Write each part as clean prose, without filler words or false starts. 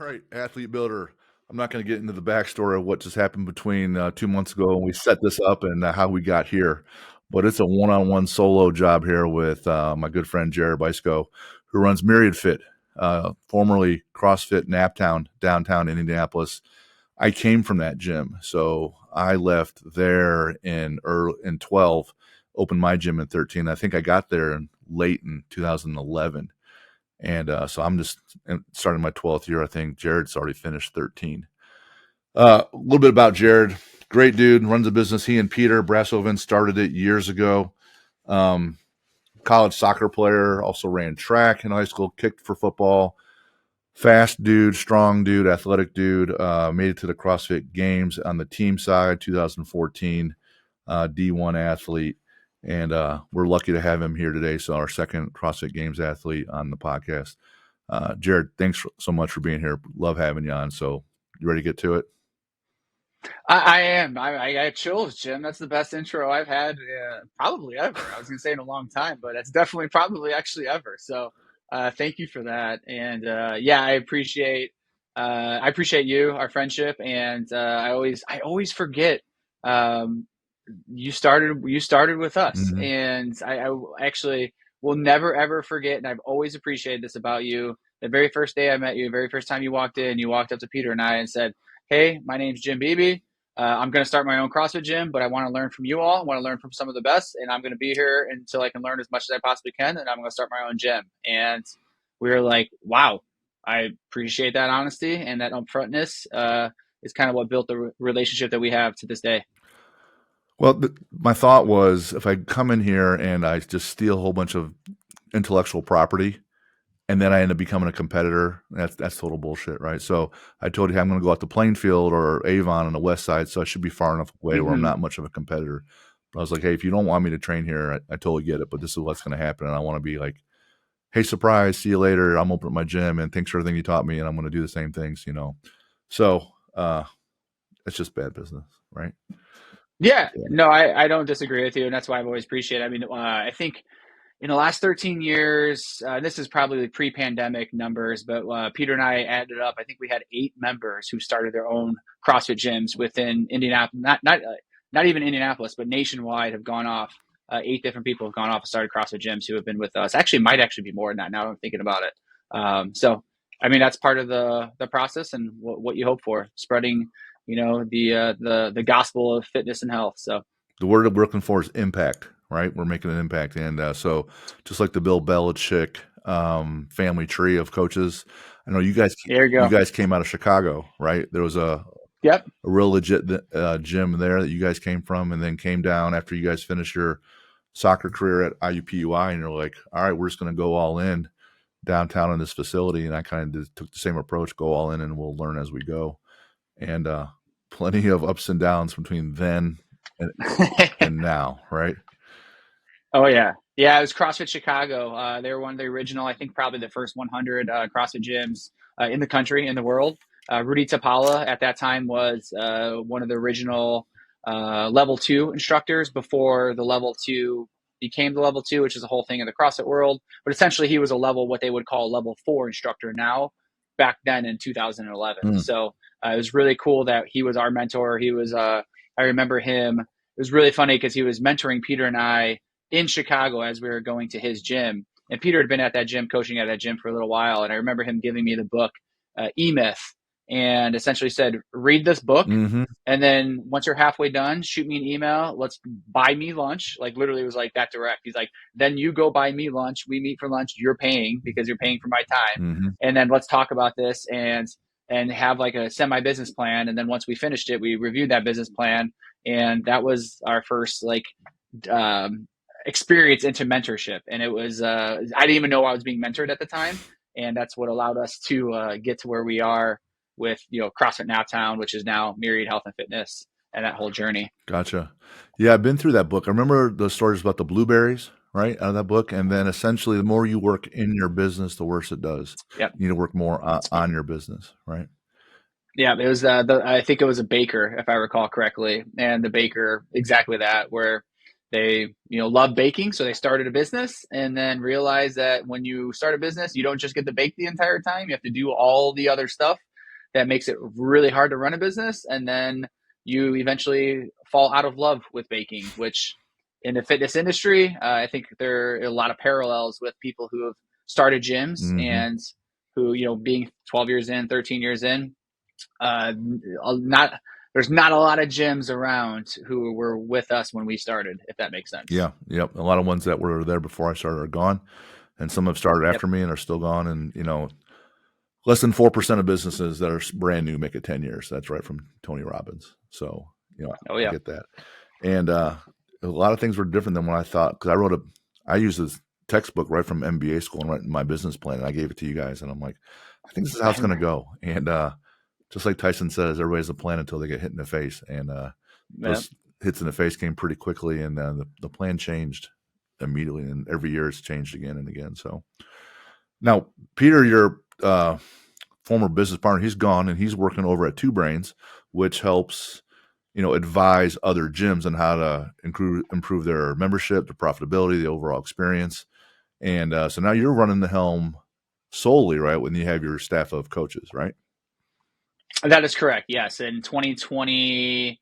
right, athlete builder. I'm not going to get into the backstory of what just happened between 2 months ago when we set this up and how we got here, but it's a one-on-one solo job here with my good friend Jared Byczko, who runs Myriad Fit, formerly CrossFit NapTown, downtown in Indianapolis. I came from that gym, so I left there in 12, opened my gym in 13. I think I got there late in 2011. And so I'm just starting my 12th year. I think Jared's already finished 13. A little bit about Jared. Great dude, runs a business. He and Peter Brasovin started it years ago. College soccer player, also ran track in high school, kicked for football. Fast dude, strong dude, athletic dude. Made it to the CrossFit Games on the team side, 2014, D1 athlete. And we're lucky to have him here today. So our second CrossFit Games athlete on the podcast. Jared, thanks so much for being here. Love having you on. So you ready to get to it? I am. I got chills, Jim. That's the best intro I've had probably ever. I was going to say in a long time, but it's definitely probably actually ever. So thank you for that. And yeah, I appreciate you, our friendship, and I always forget. Um, you started with us, Mm-hmm. and I actually will never ever forget. And I've always appreciated this about you. The very first day I met you, the very first time you walked in, you walked up to Peter and I and said, "Hey, my name's Jim Beebe. I'm going to start my own CrossFit gym, but I want to learn from you all. I want to learn from some of the best, and I'm going to be here until I can learn as much as I possibly can, and I'm going to start my own gym." And we were like, wow, I appreciate that honesty and that upfrontness is kind of what built the relationship that we have to this day. Well, my thought was if I come in here and I just steal a whole bunch of intellectual property and then I end up becoming a competitor, that's total bullshit, right? So I told you I'm going to go out to Plainfield or Avon on the west side, so I should be far enough away where I'm Mm-hmm. not much of a competitor. But I was like, hey, if you don't want me to train here, I totally get it, but this is what's going to happen. And I want to be like, hey, surprise, see you later. I'm opening my gym and thanks for everything you taught me, and I'm going to do the same things. So it's just bad business, right? Yeah, Yeah. no, I don't disagree with you, and that's why I've always appreciated. I mean, I think in the last 13 years, this is probably pre-pandemic numbers, but Peter and I added up. I think we had 8 members who started their own CrossFit gyms within Indianapolis. Not even Indianapolis, but nationwide have gone off. 8 different people have gone off and started CrossFit gyms who have been with us. Actually, might actually be more than that. Now that I'm thinking about it. So, I mean, that's part of the process and what you hope for, spreading, the gospel of fitness and health. So. The word we're looking for is impact, right? We're making an impact. And so just like the Bill Belichick family tree of coaches, I know you guys There you you go. guys came out of Chicago, right? There was a Yep. real legit gym there that you guys came from and then came down after you guys finished your soccer career at IUPUI, and you're like, all right, we're just going to go all in downtown in this facility. And I kind of took the same approach, go all in and we'll learn as we go. And plenty of ups and downs between then and, and now, right? Oh yeah, yeah. It was CrossFit Chicago. They were one of the original, I think, probably the first 100 CrossFit gyms in the country, in the world. Rudy Tapala at that time was one of the original level 2 instructors before the level 2 became the level 2, which is a whole thing in the CrossFit world. But essentially, he was a what they would call a level 4 instructor now. Back then in 2011, Mm. so it was really cool that he was our mentor. He was. I remember him. It was really funny because he was mentoring Peter and I in Chicago as we were going to his gym. And Peter had been at that gym, coaching at that gym for a little while. And I remember him giving me the book, E-Myth, and essentially said, read this book. Mm-hmm. And then once you're halfway done, shoot me an email. Let's buy me lunch. Like literally it was like that direct. He's like, then you go buy me lunch. We meet for lunch. You're paying because you're paying for my time. Mm-hmm. And then let's talk about this and have like a semi-business plan. And then once we finished it, we reviewed that business plan. And that was our first experience into mentorship. And it was, I didn't even know I was being mentored at the time. And that's what allowed us to get to where we are with, CrossFit NapTown, which is now Myriad Health and Fitness, and that whole journey. Gotcha. Yeah, I've been through that book. I remember the stories about the blueberries, right, out of that book. And then essentially, the more you work in your business, the worse it does. Yep. You need to work more on your business, right? Yeah, it was I think it was a baker, if I recall correctly, and the baker exactly that, where they love baking, so they started a business and then realized that when you start a business, you don't just get to bake the entire time; you have to do all the other stuff. that makes it really hard to run a business. And then you eventually fall out of love with baking, which in the fitness industry, I think there are a lot of parallels with people who have started gyms Mm-hmm. and who, being 12 years in, 13 years in, not there's not a lot of gyms around who were with us when we started, if that makes sense. Yeah, yep. A lot of ones that were there before I started are gone, and some have started Yep. after me and are still gone. And less than 4% of businesses that are brand new make it 10 years. That's right from Tony Robbins. So Oh I yeah. get that. And a lot of things were different than what I thought, because I used this textbook right from MBA school and right in my business plan, and I gave it to you guys, and I'm like, I think this is how it's going to go. And just like Tyson says, everybody has a plan until they get hit in the face, and Yep. those hits in the face came pretty quickly, and the plan changed immediately, and every year it's changed again and again. So now, Peter, your former business partner, he's gone, and he's working over at Two Brains, which helps advise other gyms on how to improve their membership, their profitability, the overall experience. And so now you're running the helm solely, right, when you have your staff of coaches, right? That is correct. Yes. In 2022,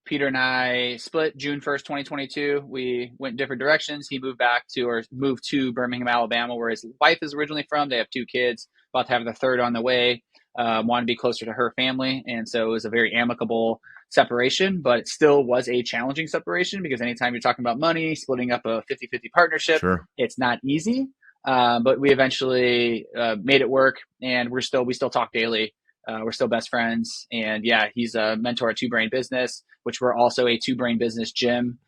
Peter and I split June 1st, 2022. We went different directions. He moved to Birmingham, Alabama, where his wife is originally from. They have 2 kids, about to have the third on the way. Wanted to be closer to her family. And so it was a very amicable separation, but it still was a challenging separation, because anytime you're talking about money, splitting up a 50-50 partnership, Sure. it's not easy. But we eventually made it work, and we still talk daily. We're still best friends, and yeah, he's a mentor at Two Brain Business, which we're also a Two Brain Business gym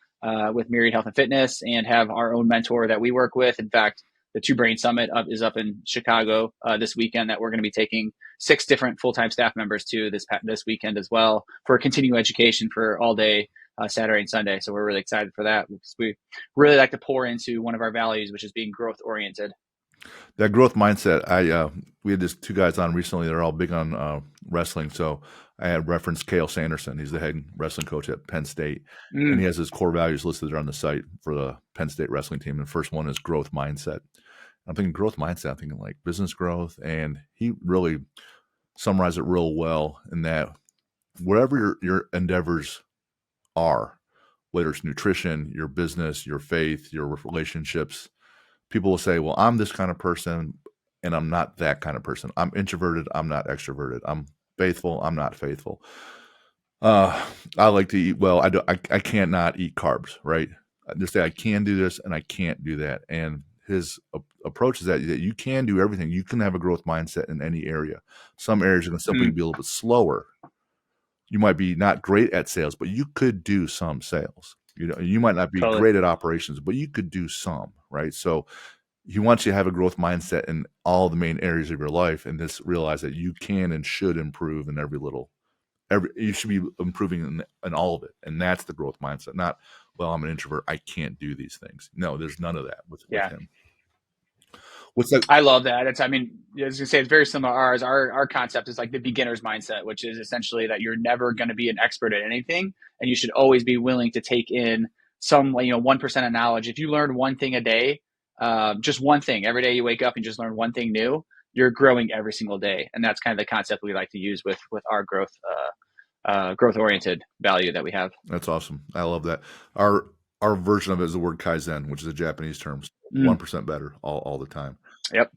with Myriad Health and Fitness, and have our own mentor that we work with. In fact, the Two Brain Summit is up in Chicago this weekend, that we're going to be taking 6 different full-time staff members to this weekend as well, for continuing education for all day Saturday and Sunday. So we're really excited for that. We really like to pour into one of our values, which is being growth oriented. That growth mindset. We had just 2 guys on recently. They're all big on wrestling. So I had referenced Cale Sanderson. He's the head wrestling coach at Penn State, and he has his core values listed there on the site for the Penn State wrestling team. And the first one is growth mindset. I'm thinking growth mindset. I'm thinking like business growth, and he really summarized it real well in that wherever your endeavors are, whether it's nutrition, your business, your faith, your relationships, people will say, well, I'm this kind of person, and I'm not that kind of person. I'm introverted. I'm not extroverted. I'm faithful. I'm not faithful. I like to eat well. I can't not eat carbs, right? I just say I can do this and I can't do that. And his approach is that you can do everything. You can have a growth mindset in any area. Some areas are going to simply be a little bit slower. You might be not great at sales, but you could do some sales. You might not be Totally. great at operations, but you could do some, right? So he wants you to have a growth mindset in all the main areas of your life, and just realize that you can and should improve in you should be improving in all of it. And that's the growth mindset. Not, well, I'm an introvert, I can't do these things. No, there's none of that with him. What's that? I love that. I was gonna say, it's very similar to ours. Our concept is like the beginner's mindset, which is essentially that you're never going to be an expert at anything, and you should always be willing to take in some 1% of knowledge. If you learn one thing a day, just one thing every day, you wake up and just learn one thing new, you're growing every single day. And that's kind of the concept we like to use with our growth oriented value that we have. That's awesome. I love that. Our version of it is the word Kaizen, which is a Japanese term. 1% better all the time. Yep.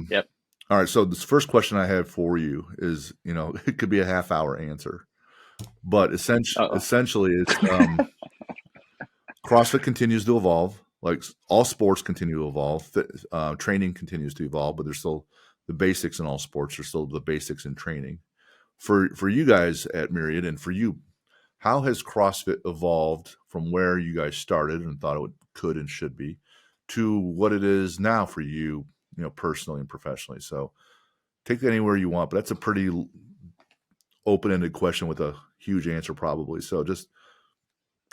Yep. All right. So this first question I have for you is, it could be a half-hour answer, but essentially it's CrossFit continues to evolve. Like all sports continue to evolve. Training continues to evolve, but there's still the basics in all sports. There's still the basics in training. For you guys at Myriad, and for you, how has CrossFit evolved from where you guys started and thought it could and should be to what it is now for you, personally and professionally? So take that anywhere you want, but that's a pretty open-ended question with a huge answer probably. So just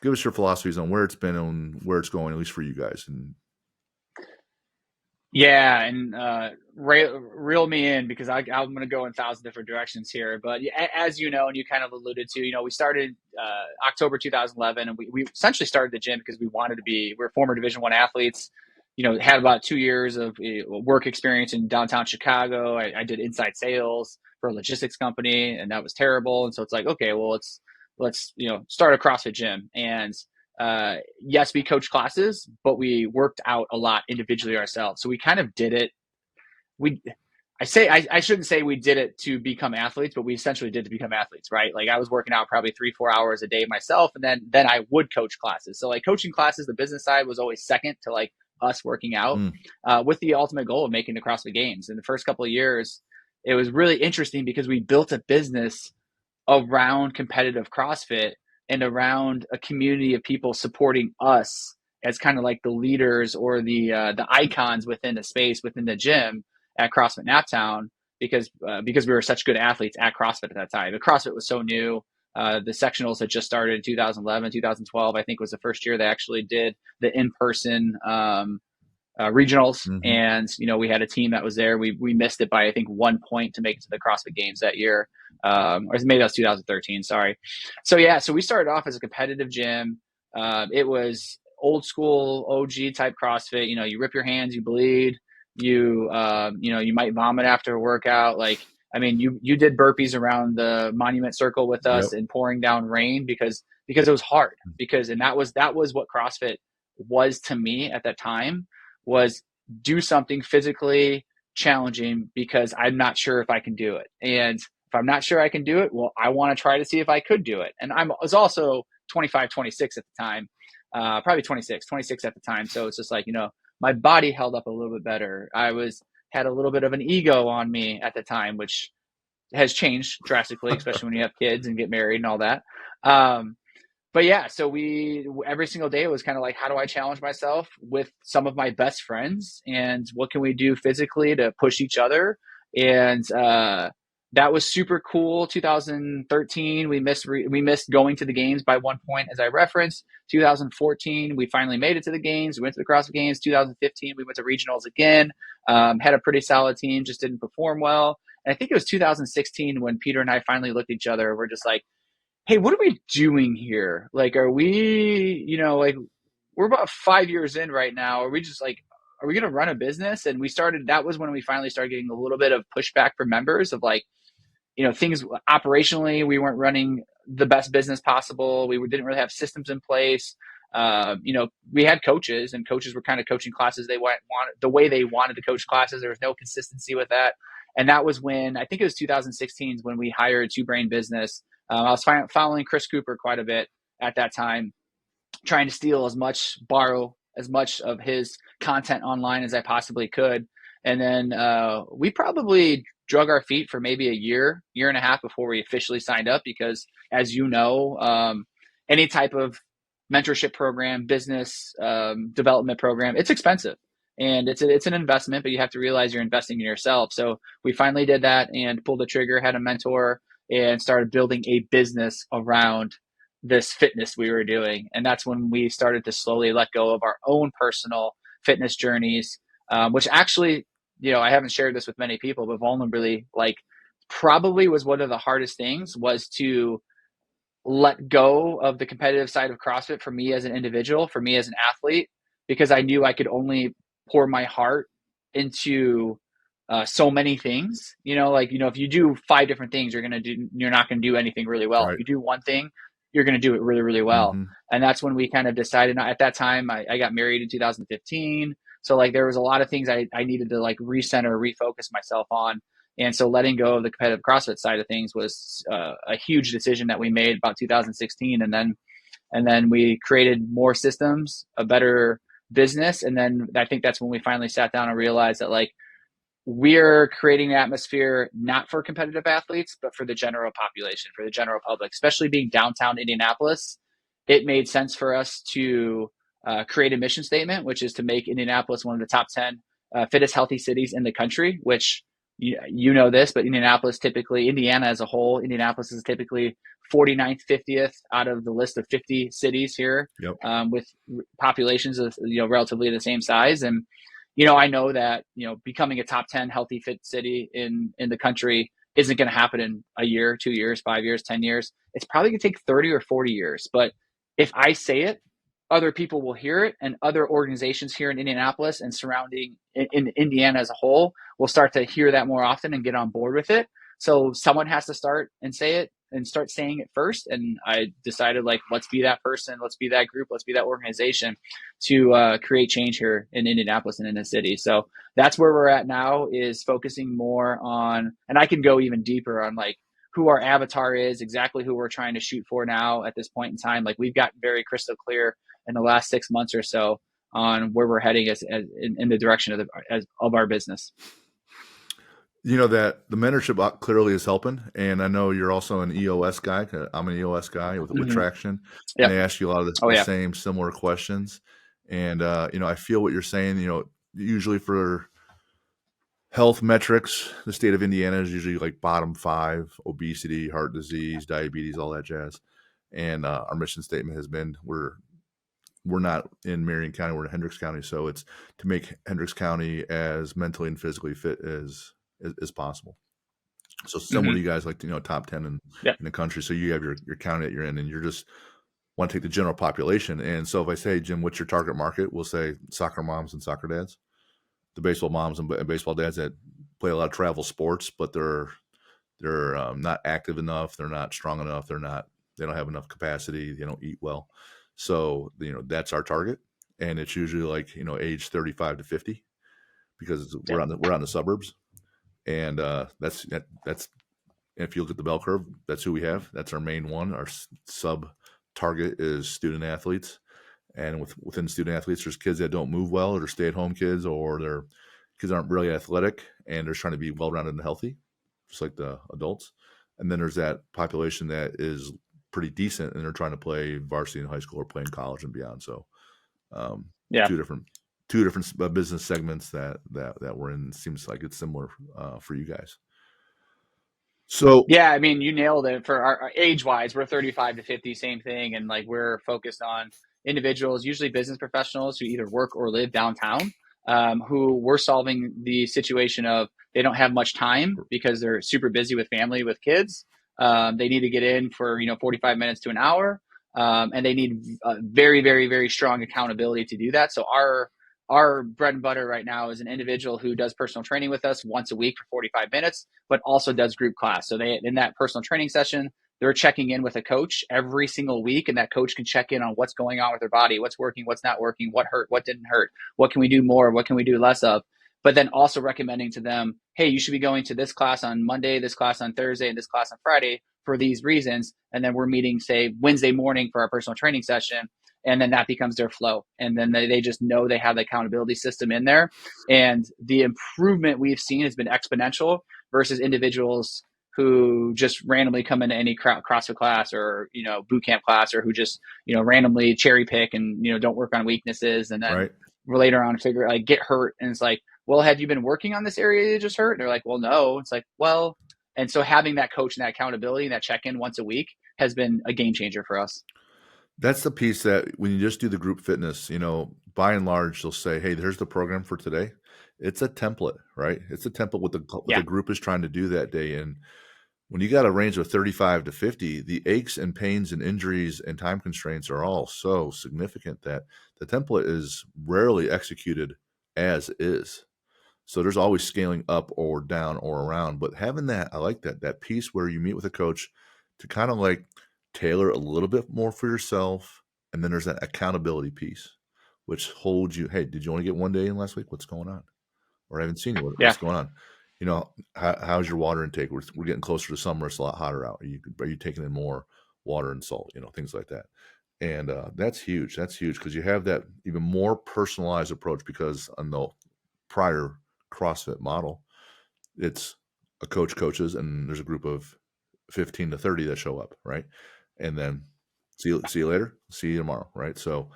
give us your philosophies on where it's been and where it's going, at least for you guys. Yeah, and reel me in, because I'm going to go in 1,000 different directions here. But as you know, and you kind of alluded to, we started October 2011, and we essentially started the gym because we're former Division I athletes. had about 2 years of work experience in downtown Chicago. I did inside sales for a logistics company, and that was terrible. And so it's like, okay, well, let's start a CrossFit gym. And yes, we coach classes, but we worked out a lot individually ourselves. So we kind of did it. I shouldn't say we did it to become athletes, but we essentially did to become athletes, right? Like I was working out probably 3-4 hours a day myself, and then I would coach classes. So like coaching classes, the business side was always second to like us working out, with the ultimate goal of making the CrossFit Games. In the first couple of years, it was really interesting because we built a business around competitive CrossFit and around a community of people supporting us as kind of like the leaders or the icons within the space within the gym at CrossFit NapTown, because we were such good athletes at CrossFit at that time. The CrossFit was so new. The sectionals had just started in 2011, 2012, I think was the first year they actually did the in-person regionals. And, we had a team that was there. We missed it by, I think, 1 point to make it to the CrossFit Games that year. Or maybe that was 2013. Sorry. So we started off as a competitive gym. It was old school OG type CrossFit. You rip your hands, you bleed, you might vomit after a workout. Like, I mean, you did burpees around the monument circle with us in pouring down rain because it was hard, and that was what CrossFit was to me at that time, was do something physically challenging because I'm not sure if I can do it. And if I'm not sure I can do it, well, I want to try to see if I could do it. And I was also 25, 26 at the time, probably 26 at the time. So it's just like, my body held up a little bit better. Had a little bit of an ego on me at the time, which has changed drastically, especially when you have kids and get married and all that. But yeah, so every single day it was kind of like, how do I challenge myself with some of my best friends, and what can we do physically to push each other? And that was super cool. 2013, we missed going to the games by 1 point, as I referenced. 2014, we finally made it to the games. We went to the CrossFit Games. 2015, we went to regionals again. Had a pretty solid team, just didn't perform well. And I think it was 2016 when Peter and I finally looked at each other. We're just like, hey, what are we doing here? Like, are we, like, we're about 5 years in right now. Are we just like, are we going to run a business? And that was when we finally started getting a little bit of pushback from members of like, things operationally, we weren't running the best business possible. We didn't really have systems in place. We had coaches, and coaches were kind of coaching classes they wanted the way they wanted to coach classes. There was no consistency with that. And that was when, I think it was 2016 when we hired Two Brain Business. I was following Chris Cooper quite a bit at that time, trying to borrow as much of his content online as I possibly could. And then we probably drug our feet for maybe a year and a half before we officially signed up, because as you know, any type of mentorship program, business development program, it's expensive. And it's an investment, but you have to realize you're investing in yourself. So we finally did that and pulled the trigger, had a mentor, and started building a business around this fitness we were doing. And that's when we started to slowly let go of our own personal fitness journeys, which actually, I haven't shared this with many people, but vulnerably, like, probably was one of the hardest things, was to let go of the competitive side of CrossFit for me as an individual, for me as an athlete, because I knew I could only pour my heart into so many things. If you do 5 different things, you're not going to do anything really well. Right. If you do one thing, you're going to do it really, really well. And that's when we kind of decided. At that time, I got married in 2015. So like there was a lot of things I needed to like recenter, refocus myself on. And so letting go of the competitive CrossFit side of things was a huge decision that we made about 2016. And then we created more systems, a better business. And then I think that's when we finally sat down and realized that like, we're creating an atmosphere not for competitive athletes, but for the general population, for the general public, especially being downtown Indianapolis. It made sense for us to create a mission statement, which is to make Indianapolis one of the top 10 fittest, healthy cities in the country, which you know this, but Indiana as a whole, Indianapolis is typically 49th, 50th out of the list of 50 cities here, with populations of, relatively the same size. And, I know that, becoming a top 10 healthy fit city in the country isn't going to happen in a year, 2 years, 5 years, 10 years. It's probably going to take 30 or 40 years. But if I say it, other people will hear it, and other organizations here in Indianapolis and surrounding in Indiana as a whole will start to hear that more often and get on board with it. So someone has to start and say it and start saying it first. And I decided, like, let's be that person, let's be that group, let's be that organization to create change here in Indianapolis and in the city. So that's where we're at now, is focusing more on, and I can go even deeper on like who our avatar is, exactly who we're trying to shoot for now at this point in time. Like, we've gotten very crystal clear in the last 6 months or so on where we're heading as in the direction of our business. You know that the mentorship clearly is helping, and I know you're also an EOS guy. I'm an EOS guy with traction, and Yep. they ask you a lot of the same similar questions. And you know, I feel what you're saying. You know, usually for health metrics, the state of Indiana is usually like bottom 5: obesity, heart disease, diabetes, all that jazz. And our mission statement has been, we're not in Marion County, we're in Hendricks County, so it's to make Hendricks County as mentally and physically fit as possible. So similar to you guys, like, you know, top 10 in the country. So you have your county that you're in, and you're just want to take the general population. And so if I say, Jim, what's your target market? We'll say soccer moms and soccer dads, the baseball moms and baseball dads that play a lot of travel sports, but they're not active enough. They're not strong enough. They don't have enough capacity. They don't eat well. So, you know, that's our target. And it's usually like, you know, age 35 to 50, because we're out in the suburbs. And that's if you look at the bell curve, that's who we have. That's our main one. Our sub target is student athletes, and within student athletes, there's kids that don't move well, or stay-at-home kids, or their kids aren't really athletic, and they're trying to be well-rounded and healthy, just like the adults. And then there's that population that is pretty decent, and they're trying to play varsity in high school or play in college and beyond. So, two different business segments that we're in. Seems like it's similar for you guys. So yeah, I mean, you nailed it. For our age wise, we're 35 to 50, same thing. And like, we're focused on individuals, usually business professionals who either work or live downtown, who we're solving the situation of they don't have much time because they're super busy with family, with kids. They need to get in for, 45 minutes to an hour. And they need very, very, very strong accountability to do that. So our bread and butter right now is an individual who does personal training with us once a week for 45 minutes, but also does group class. So they, in that personal training session, they're checking in with a coach every single week, and that coach can check in on what's going on with their body, what's working, what's not working, what hurt, what didn't hurt, what can we do more, what can we do less of, but then also recommending to them, hey, you should be going to this class on Monday, this class on Thursday, and this class on Friday for these reasons. And then we're meeting, say, Wednesday morning for our personal training session. And then that becomes their flow. And then they just know they have the accountability system in there. And the improvement we've seen has been exponential versus individuals who just randomly come into any CrossFit class or, boot camp class, or who just, randomly cherry pick and, don't work on weaknesses. And then later on get hurt. And it's like, well, have you been working on this area you just hurt? And they're like, well, no. It's like, well, and so having that coach and that accountability and that check-in once a week has been a game changer for us. That's the piece that when you just do the group fitness, by and large, they'll say, hey, here's the program for today. It's a template, right? It's a template what the group is trying to do that day. And when you got a range of 35 to 50, the aches and pains and injuries and time constraints are all so significant that the template is rarely executed as is. So there's always scaling up or down or around. But having that, I like that piece where you meet with a coach to kind of like tailor a little bit more for yourself. And then there's that accountability piece, which holds you. Hey, did you only get one day in last week? What's going on? Or I haven't seen you. What's going on? How's your water intake? We're getting closer to summer. It's a lot hotter out. Are you taking in more water and salt? Things like that. And that's huge. That's huge because you have that even more personalized approach, because on the prior CrossFit model, it's a coach coaches, and there's a group of 15 to 30 that show up, right? And then see you later, see you tomorrow, right? So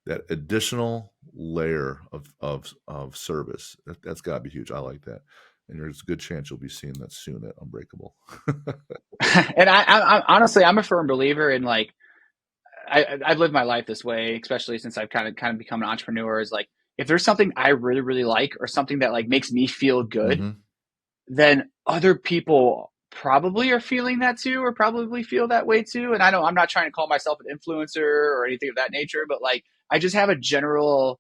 that additional layer of service, that's got to be huge. I like that. And there's a good chance you'll be seeing that soon at Unbreakable. And I honestly, I'm a firm believer in, like, I've lived my life this way, especially since I've kind of become an entrepreneur, is like, if there's something I really, really like, or something that like makes me feel good, then other people probably are feeling that too, or probably feel that way too. And I'm not trying to call myself an influencer or anything of that nature, but like, I just have a general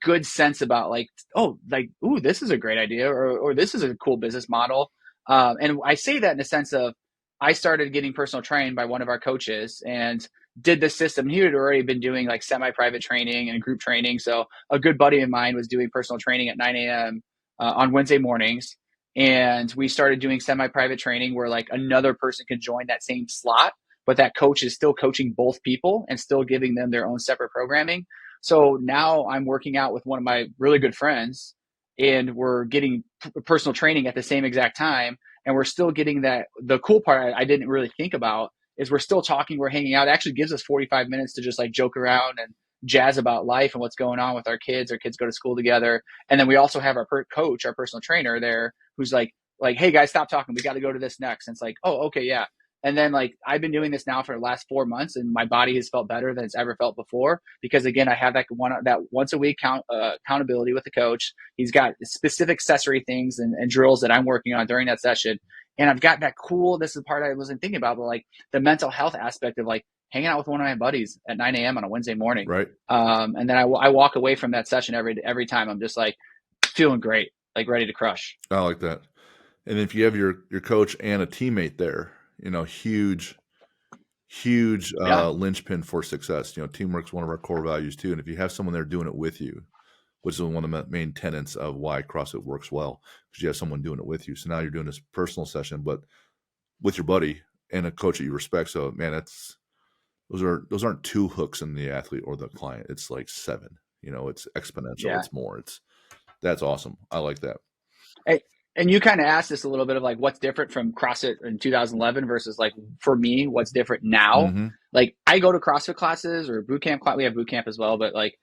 good sense about like, oh, like, ooh, this is a great idea, or this is a cool business model. And I say that in the sense of I started getting personal trained by one of our coaches and did the system. He had already been doing like semi-private training and group training. So a good buddy of mine was doing personal training at 9 a.m. On Wednesday mornings. And we started doing semi-private training where like another person could join that same slot, but that coach is still coaching both people and still giving them their own separate programming. So now I'm working out with one of my really good friends and we're getting personal training at the same exact time. And we're still getting that. The cool part I didn't really think about is we're still talking, we're hanging out. It actually gives us 45 minutes to just like joke around and jazz about life and what's going on with our kids. Our kids go to school together. And then we also have our coach, our personal trainer there, who's like, hey guys, stop talking. We got to go to this next. And it's like, oh, okay, yeah. And then like I've been doing this now for the last 4 months and my body has felt better than it's ever felt before because again, I have that once a week accountability with the coach. He's got specific accessory things and drills that I'm working on during that session. And I've got that cool, this is the part I wasn't thinking about, but like the mental health aspect of like hanging out with one of my buddies at 9 a.m. on a Wednesday morning. Right. And then I walk away from that session every time. I'm just like feeling great, like ready to crush. I like that. And if you have your coach and a teammate there, huge linchpin for success. Teamwork's one of our core values too. And if you have someone there doing it with you, which is one of the main tenets of why CrossFit works well, because you have someone doing it with you. So now you're doing this personal session, but with your buddy and a coach that you respect. So man, those aren't 2 hooks in the athlete or the client. It's like 7. It's exponential. Yeah. It's more. That's awesome. I like that. Hey, and you kind of asked us a little bit of like what's different from CrossFit in 2011 versus like for me, what's different now. Mm-hmm. Like I go to CrossFit classes or boot camp. We have boot camp as well, but like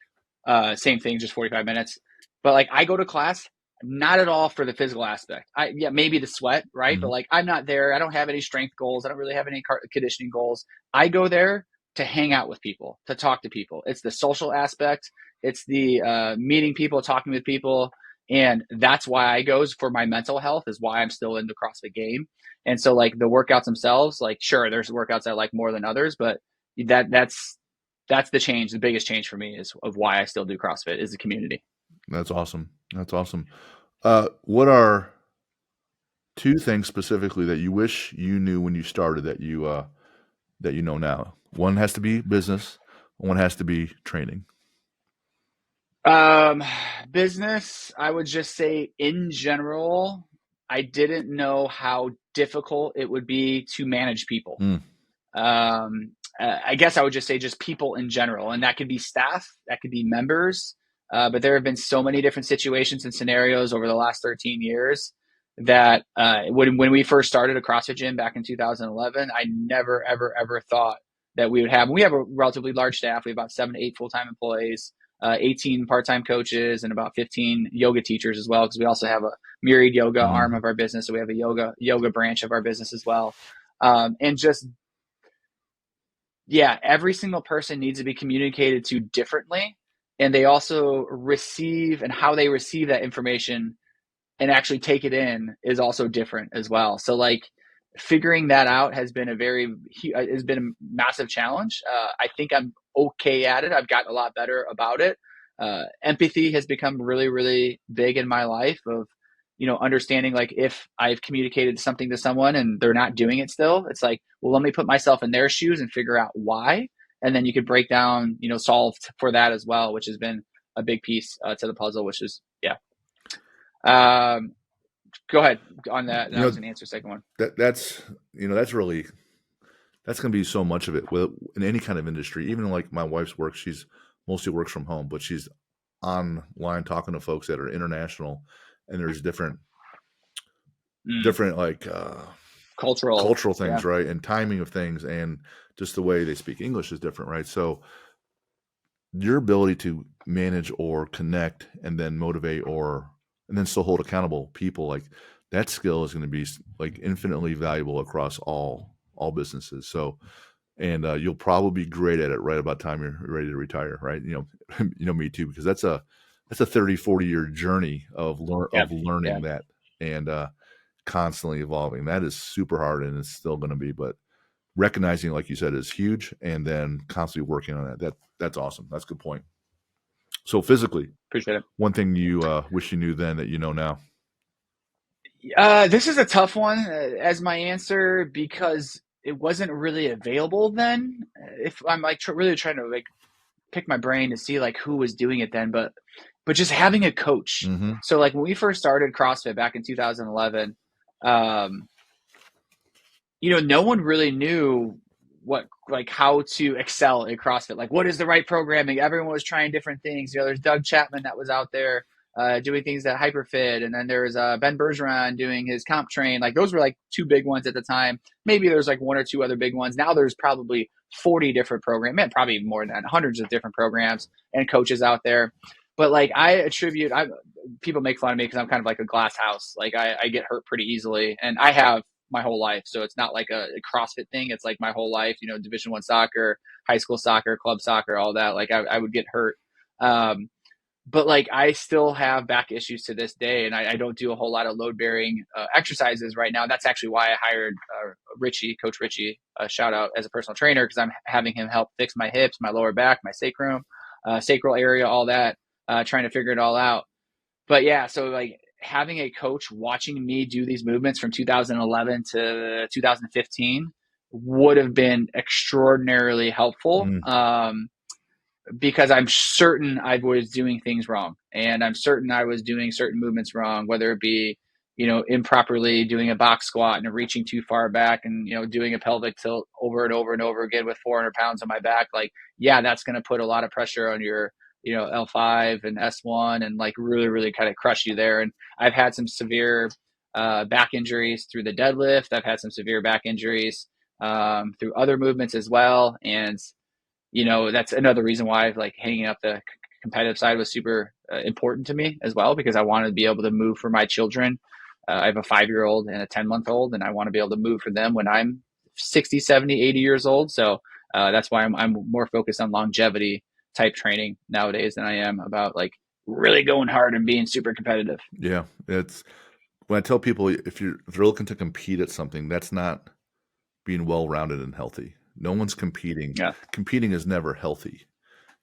same thing, just 45 minutes. But like I go to class, not at all for the physical aspect. Maybe the sweat, right? Mm-hmm. But like I'm not there. I don't have any strength goals. I don't really have any conditioning goals. I go there to hang out with people, to talk to people. It's the social aspect. It's the meeting people, talking with people. And that's why I goes for my mental health is why I'm still in the CrossFit game. And so like the workouts themselves, like sure, there's workouts I like more than others, but that's the change. The biggest change for me is of why I still do CrossFit is the community. That's awesome. That's awesome. What are 2 things specifically that you wish you knew when you started that you know now? One has to be business. One has to be training. Business, I would just say in general, I didn't know how difficult it would be to manage people. I guess I would just say just people in general, and that could be staff, that could be members. But there have been so many different situations and scenarios over the last 13 years that when we first started a CrossFit gym back in 2011, I never, ever, ever thought that we have a relatively large staff. We have about 7 to 8 full-time employees, 18 part-time coaches, and about 15 yoga teachers as well, because we also have a Myriad yoga arm of our business. So we have a yoga branch of our business as well. And just, every single person needs to be communicated to differently. And they also receive, and how they receive that information and actually take it in is also different as well. So like figuring that out has been a massive challenge. I think I'm okay at it. I've gotten a lot better about it. Empathy has become really, really big in my life of, understanding like if I've communicated something to someone and they're not doing it still, it's like, well, let me put myself in their shoes and figure out why. And then you could break down, solve for that as well, which has been a big piece to the puzzle, which is, go ahead on that. I was going to answer the second one. That's going to be so much of it in any kind of industry. Even like my wife's work, she's mostly works from home, but she's online talking to folks that are international, and there's different like cultural things, right? And timing of things, and just the way they speak English is different, right? So your ability to manage or connect and then motivate and then still hold accountable people, like that skill is going to be like infinitely valuable across all businesses. So, and you'll probably be great at it right about the time you're ready to retire, right? Me too, because that's a 30, 40-year journey of learning that and constantly evolving. That is super hard, and it's still going to be, but recognizing, like you said, is huge, and then constantly working on that. That's awesome. That's a good point. So physically, Appreciate it. one thing you wish you knew then that you know now. This is a tough one as my answer because it wasn't really available then. If I'm like really trying to like pick my brain to see like who was doing it then, but just having a coach. Mm-hmm. So like when we first started CrossFit back in 2011, um, no one really knew how to excel at CrossFit. Like, what is the right programming? Everyone was trying different things. There's Doug Chapman that was out there doing things at Hyperfit, and then there's Ben Bergeron doing his comp train. Like, those were like two big ones at the time. Maybe there's like one or two other big ones. Now there's probably 40 different programs, man, probably more than hundreds of different programs and coaches out there. But like, people make fun of me because I'm kind of like a glass house. Like, I get hurt pretty easily, and I have my whole life. So it's not like a CrossFit thing. It's like my whole life, Division I soccer, high school soccer, club soccer, all that. Like I would get hurt. But like I still have back issues to this day, and I don't do a whole lot of load bearing exercises right now. That's actually why I hired Coach Richie, shout out, as a personal trainer, because I'm having him help fix my hips, my lower back, my sacrum, sacral area, all that, trying to figure it all out. But yeah, so like having a coach watching me do these movements from 2011 to 2015 would have been extraordinarily helpful. Because I'm certain I was doing things wrong, and I'm certain I was doing certain movements wrong, whether it be, improperly doing a box squat and reaching too far back, and, doing a pelvic tilt over and over and over again with 400 pounds on my back. Like, yeah, that's going to put a lot of pressure on your, L5 and S1, and like really, really kind of crush you there. And I've had some severe back injuries through the deadlift. I've had some severe back injuries through other movements as well. And that's another reason why like hanging up the competitive side was super important to me as well, because I wanted to be able to move for my children. I have a 5-year-old and a 10-month-old, and I want to be able to move for them when I'm 60, 70, 80 years old. So that's why I'm more focused on longevity type training nowadays than I am about like really going hard and being super competitive. Yeah. It's when I tell people if they're looking to compete at something, that's not being well-rounded and healthy. No one's competing. Yeah. Competing is never healthy.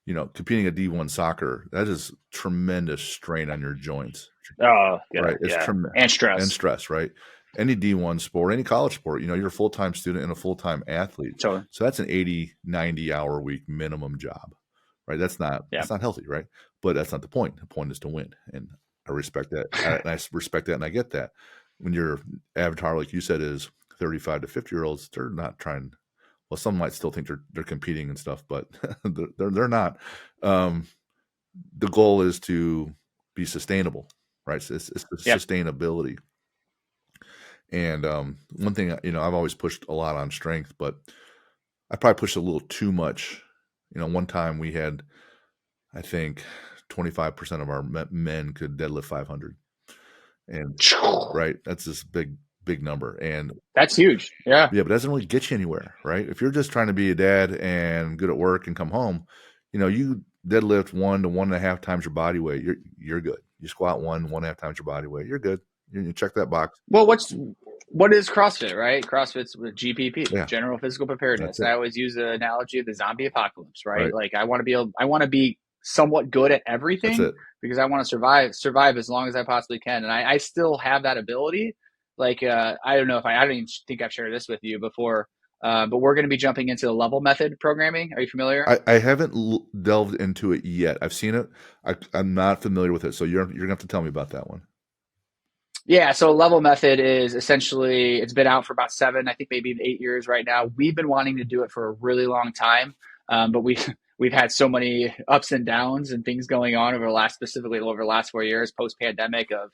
Competing at D1 soccer, that is tremendous strain on your joints. Oh, yeah. Right. It's and stress. And stress, right? Any D1 sport, any college sport, you're a full-time student and a full-time athlete. Totally. So that's an 80, 90 hour week minimum job, right? That's not healthy, right? But that's not the point. The point is to win. And I respect that. And I respect that, and I get that. When your avatar, like you said, is 35 to 50-year-olds, they're not trying. Well, some might still think they're competing and stuff, but they're not. The goal is to be sustainable, right? It's sustainability. And one thing, I've always pushed a lot on strength, but I probably pushed a little too much. One time we had, I think, 25% of our men could deadlift 500, and right, that's this big number, and that's huge. Yeah, but it doesn't really get you anywhere, right? If you're just trying to be a dad and good at work and come home, you deadlift 1 to 1.5 times your body weight, you're good. You squat 1.5 times your body weight, you're good. You check that box. Well, what is CrossFit, right? CrossFit's with GPP, general physical preparedness. I always use the analogy of the zombie apocalypse, right? Like I want to be somewhat good at everything because I want to survive as long as I possibly can. And I still have that ability. Like, I don't know if I don't even think I've shared this with you before, but we're going to be jumping into the level method programming. Are you familiar? I haven't delved into it yet. I've seen it. I'm not familiar with it. So you're going to have to tell me about that one. Yeah. So level method is essentially, it's been out for about 7, I think maybe even 8 years right now. We've been wanting to do it for a really long time. But we've had so many ups and downs and things going on specifically over the last 4 years, post pandemic, of,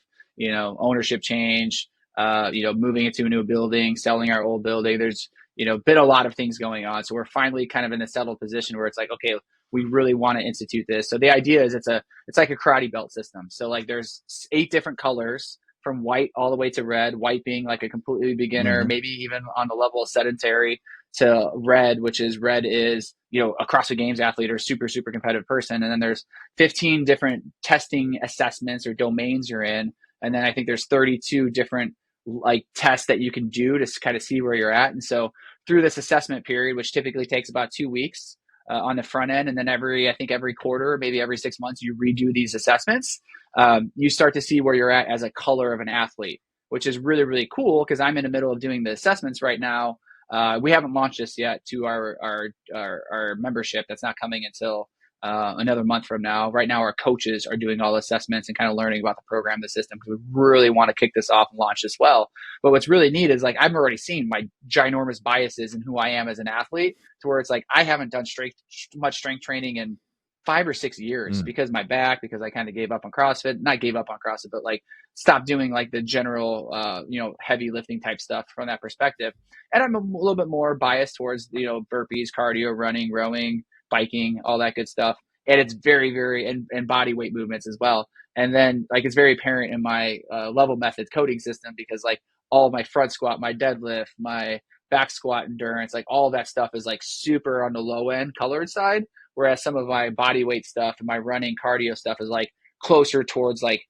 ownership change, moving into a new building, selling our old building. There's, been a lot of things going on. So we're finally kind of in a settled position where it's like, okay, we really want to institute this. So the idea is it's like a karate belt system. So like there's 8 different colors from white all the way to red, white being like a completely beginner, maybe even on the level of sedentary, to red is, a CrossFit Games athlete or super, super competitive person. And then there's 15 different testing assessments or domains you're in. And then I think there's 32 different like tests that you can do to kind of see where you're at. And so through this assessment period, which typically takes about 2 weeks on the front end. And then I think every quarter, maybe every 6 months, you redo these assessments. You start to see where you're at as a color of an athlete, which is really, really cool because I'm in the middle of doing the assessments right now. We haven't launched this yet to our membership. That's not coming until another month from now. Right now, our coaches are doing all the assessments and kind of learning about the program, the system, because we really want to kick this off and launch this well. But what's really neat is like I've already seen my ginormous biases in who I am as an athlete, to where it's like I haven't done much strength training in 5 or 6 years because my back, because I kind of gave up on CrossFit, not gave up on CrossFit, but like stopped doing like the general, heavy lifting type stuff from that perspective. And I'm a little bit more biased towards, burpees, cardio, running, rowing, biking, all that good stuff. And it's very, very, and body weight movements as well. And then like, it's very apparent in my level method coding system, because like all my front squat, my deadlift, my back squat endurance, like all that stuff is like super on the low end colored side. Whereas some of my body weight stuff and my running cardio stuff is like closer towards like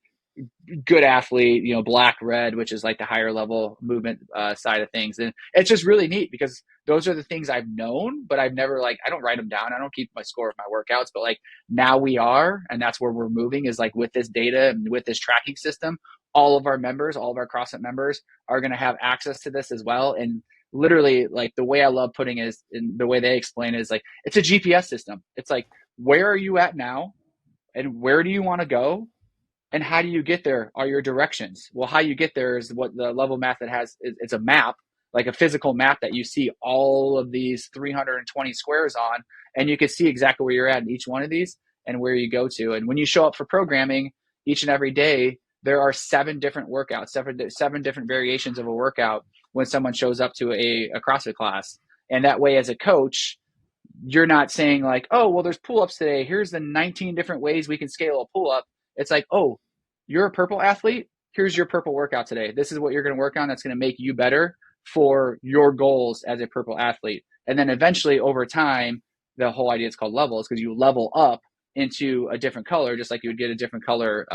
good athlete, black, red, which is like the higher level movement side of things. And it's just really neat because those are the things I've known, but I've never I don't write them down. I don't keep my score of my workouts, but like now we are, and that's where we're moving, is like with this data and with this tracking system, all of our CrossFit members are going to have access to this as well. And literally, like the way I love putting it is, and the way they explain it is like, it's a GPS system. It's like, where are you at now? And where do you want to go? And how do you get there are your directions. Well, how you get there is what the level method has. It's a map, like a physical map that you see all of these 320 squares on, and you can see exactly where you're at in each one of these and where you go to. And when you show up for programming each and every day, there are 7 different workouts, seven different variations of a workout when someone shows up to a CrossFit class. And that way, as a coach, you're not saying like, oh, well, there's pull-ups today. Here's the 19 different ways we can scale a pull-up. It's like, oh, you're a purple athlete. Here's your purple workout today. This is what you're going to work on. That's going to make you better for your goals as a purple athlete. And then eventually over time, the whole idea is called levels, because you level up into a different color, just like you would get a different color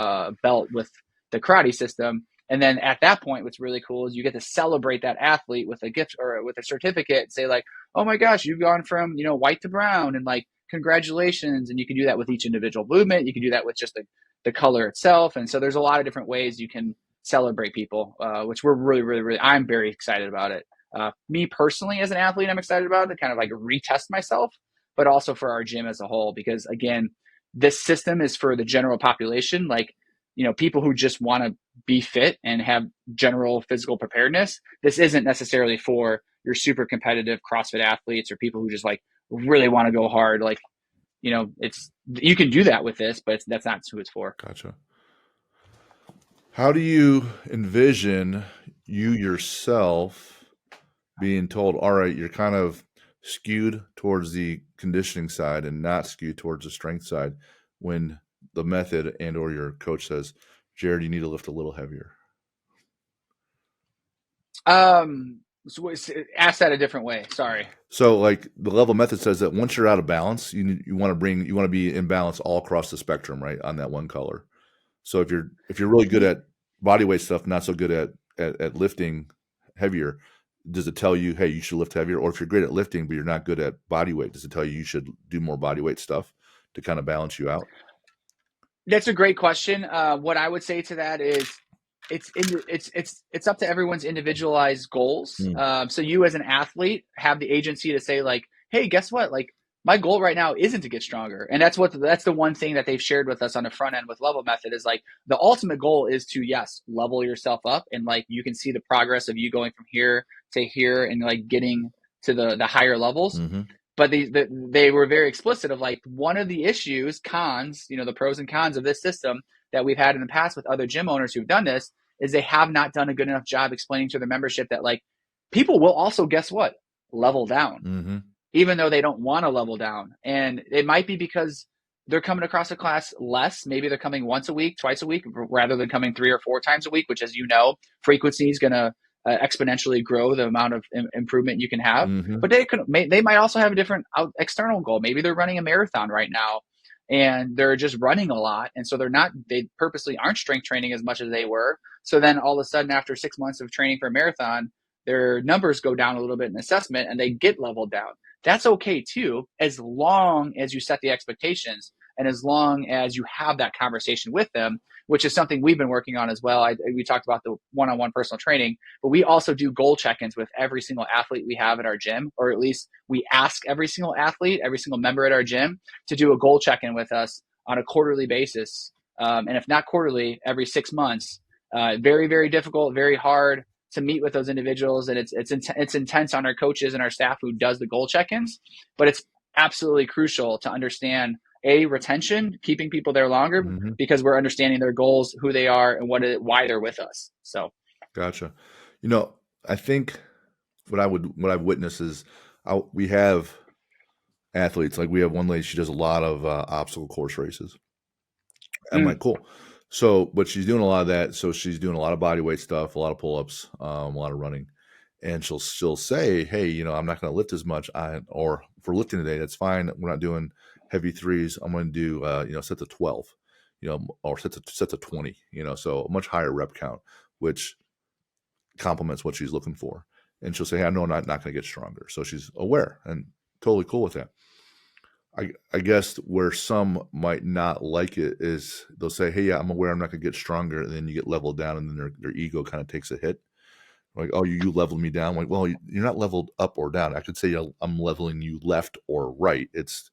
belt with the karate system. And then at that point, what's really cool is you get to celebrate that athlete with a gift or with a certificate and say like, oh my gosh, you've gone from, white to brown, and like, congratulations. And you can do that with each individual movement. You can do that with just the color itself. And so there's a lot of different ways you can celebrate people, which we're really, really, really, I'm very excited about it. Me personally, as an athlete, I'm excited about it to kind of like retest myself, but also for our gym as a whole, because again, this system is for the general population. Like, people who just want to be fit and have general physical preparedness. This isn't necessarily for your super competitive CrossFit athletes or people who just like really want to go hard. Like, you can do that with this, but that's not who it's for. Gotcha. How do you envision you yourself being told, all right, you're kind of skewed towards the conditioning side and not skewed towards the strength side, when the method and or your coach says, Jared, you need to lift a little heavier? So ask that a different way. Sorry. So like the level method says that once you're out of balance, you want to be in balance all across the spectrum, right, on that one color. So if you're really good at body weight stuff, not so good at lifting heavier, does it tell you, hey, you should lift heavier? Or if you're great at lifting but you're not good at body weight, does it tell you should do more body weight stuff to kind of balance you out? That's a great question. What I would say to that is it's up to everyone's individualized goals. So you as an athlete have the agency to say like, hey, guess what? Like, my goal right now isn't to get stronger. And that's the one thing that they've shared with us on the front end with level method is like, the ultimate goal is to, yes, level yourself up. And like, you can see the progress of you going from here to here and like getting to the higher levels. Mm-hmm. But they were very explicit of like, one of the cons, the pros and cons of this system that we've had in the past with other gym owners who've done this is they have not done a good enough job explaining to their membership that like, people will also, guess what, level down, mm-hmm. even though they don't want to level down. And it might be because they're coming across a class less. Maybe they're coming once a week, twice a week, rather than coming 3 or 4 times a week, which, as you know, frequency is going to exponentially grow the amount of improvement you can have. Mm-hmm. But they might also have a different external goal. Maybe they're running a marathon right now and they're just running a lot. And so they purposely aren't strength training as much as they were. So then all of a sudden, after 6 months of training for a marathon, their numbers go down a little bit in assessment and they get leveled down. That's okay too, as long as you set the expectations and as long as you have that conversation with them, which is something we've been working on as well. We talked about the one-on-one personal training, but we also do goal check-ins with every single athlete we have at our gym, or at least we ask every single athlete, every single member at our gym to do a goal check-in with us on a quarterly basis. And if not quarterly, every 6 months. Very, very difficult, very hard to meet with those individuals. And it's intense on our coaches and our staff who does the goal check-ins, but it's absolutely crucial to understand retention, keeping people there longer, Mm-hmm. because we're understanding their goals, who they are, and why they're with us. So, Gotcha. I think what I've witnessed is we have athletes, like we have one lady, she does a lot of obstacle course races. I'm like, cool. So, but she's doing a lot of that. So she's doing a lot of body weight stuff, a lot of pull-ups, a lot of running. And she'll say, hey, I'm not going to lift as much. Or for lifting today, that's fine. We're not doing heavy threes. I'm going to do, set to 12, or set to 20, so a much higher rep count, which complements what she's looking for. And she'll say, hey, I know I'm not going to get stronger. So she's aware and totally cool with that. I guess where some might not like it is they'll say, hey, yeah, I'm aware I'm not going to get stronger. And then you get leveled down and then their ego kind of takes a hit. Like, oh, you leveled me down. I'm like, well, you're not leveled up or down. I could say I'm leveling you left or right. It's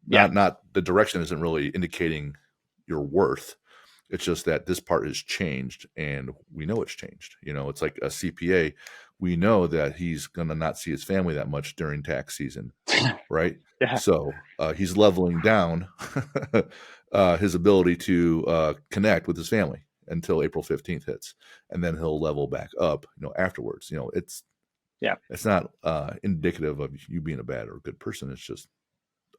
not the direction isn't really indicating your worth. It's just that this part has changed and we know it's changed. It's like a CPA. We know that he's going to not see his family that much during tax season, right? Yeah. So he's leveling down his ability to connect with his family until April 15th hits, and then he'll level back up, afterwards. It's not indicative of you being a bad or a good person. It's just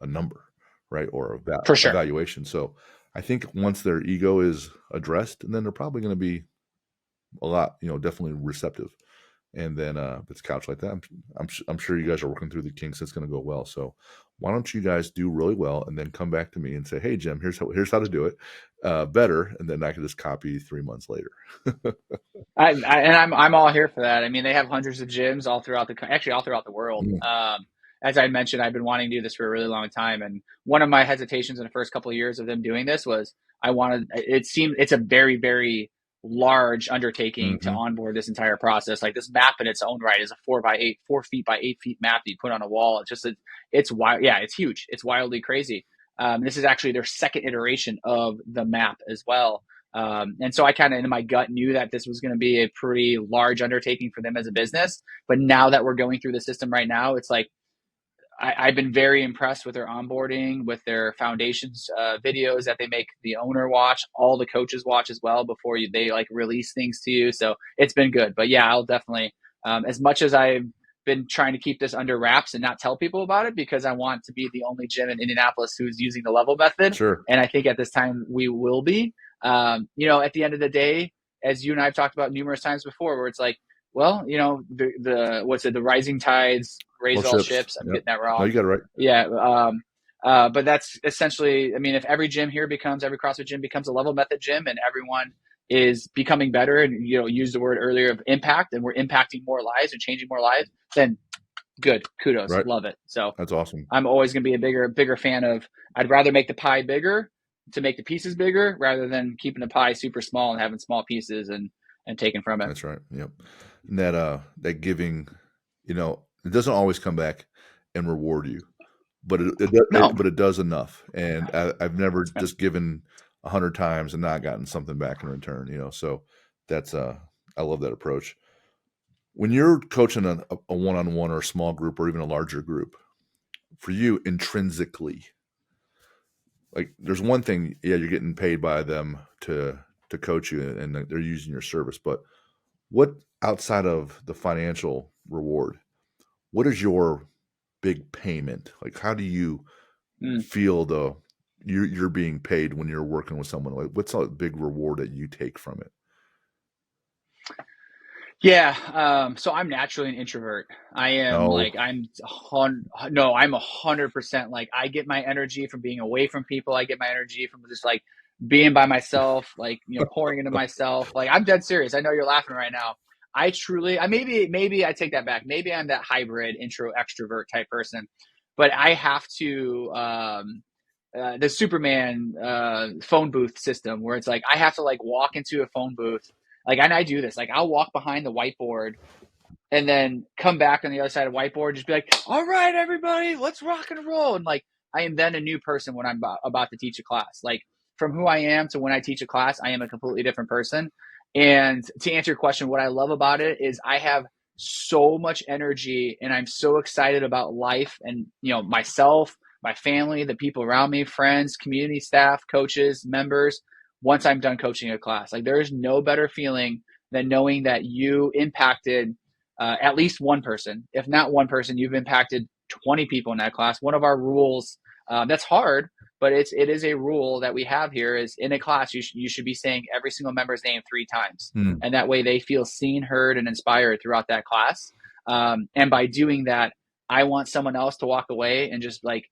a number, right? Or For sure. evaluation. So I think once their ego is addressed, and then they're probably going to be a lot, definitely receptive. And then if it's couch like that, I'm sure you guys are working through the kinks. It's going to go well. So why don't you guys do really well and then come back to me and say, hey, Jim, here's how to do it better. And then I can just copy 3 months later. I'm all here for that. I mean, they have hundreds of gyms all throughout the world. As I mentioned, I've been wanting to do this for a really long time. And one of my hesitations in the first couple of years of them doing this was it's a very, very large undertaking to onboard this entire process. Like, this map in its own right is a 4 feet by 8 feet map that you put on a wall. It's wild. Yeah, it's huge. It's wildly crazy. This is actually their second iteration of the map as well. And so I kind of, in my gut, knew that this was going to be a pretty large undertaking for them as a business. But now that we're going through the system right now, it's like, I've been very impressed with their onboarding, with their foundations videos that they make the owner watch, all the coaches watch as well before they like release things to you. So it's been good. But yeah, I'll definitely, as much as I've been trying to keep this under wraps and not tell people about it, because I want to be the only gym in Indianapolis who's using the level method. Sure. And I think at this time we will be. At the end of the day, as you and I have talked about numerous times before, where it's like, well, the rising tides raise all ships. I'm getting that wrong. No, you got it right. Yeah. But that's essentially, I mean, if every CrossFit gym becomes a level method gym and everyone is becoming better and, use the word earlier of impact, and we're impacting more lives and changing more lives, then good. Kudos. Right. Love it. So that's awesome. I'm always going to be a bigger fan of, I'd rather make the pie bigger to make the pieces bigger rather than keeping the pie super small and having small pieces and taken from it. That's right. Yep. And that giving, it doesn't always come back and reward you, but it does enough. And I've never just given 100 times and not gotten something back in return, so that's, I love that approach. When you're coaching a one-on-one or a small group or even a larger group, for you intrinsically, like, there's one thing, you're getting paid by them to coach you and they're using your service, but what, outside of the financial reward, what is your big payment? Like, how do you feel you're being paid when you're working with someone? Like, what's a big reward that you take from it? Yeah. So I'm naturally an introvert. I am I'm 100%. Like, I get my energy from being away from people. I get my energy from just like being by myself, like, pouring into myself. Like, I'm dead serious. I know you're laughing right now. I truly, maybe I take that back. Maybe I'm that hybrid intro extrovert type person, but I have to, the Superman phone booth system where it's like I have to like walk into a phone booth, like, and I do this, like I'll walk behind the whiteboard and then come back on the other side of the whiteboard, just be like, all right, everybody, let's rock and roll. And like, I am then a new person when I'm about to teach a class. Like from who I am to when I teach a class, I am a completely different person. And to answer your question, what I love about it is I have so much energy and I'm so excited about life and, myself, my family, the people around me, friends, community staff, coaches, members, once I'm done coaching a class. Like there is no better feeling than knowing that you impacted at least one person. If not one person, you've impacted 20 people in that class. One of our rules, that's hard, but it is a rule that we have here is in a class, you should be saying every single member's name 3 times. And that way they feel seen, heard, and inspired throughout that class. And by doing that, I want someone else to walk away and just like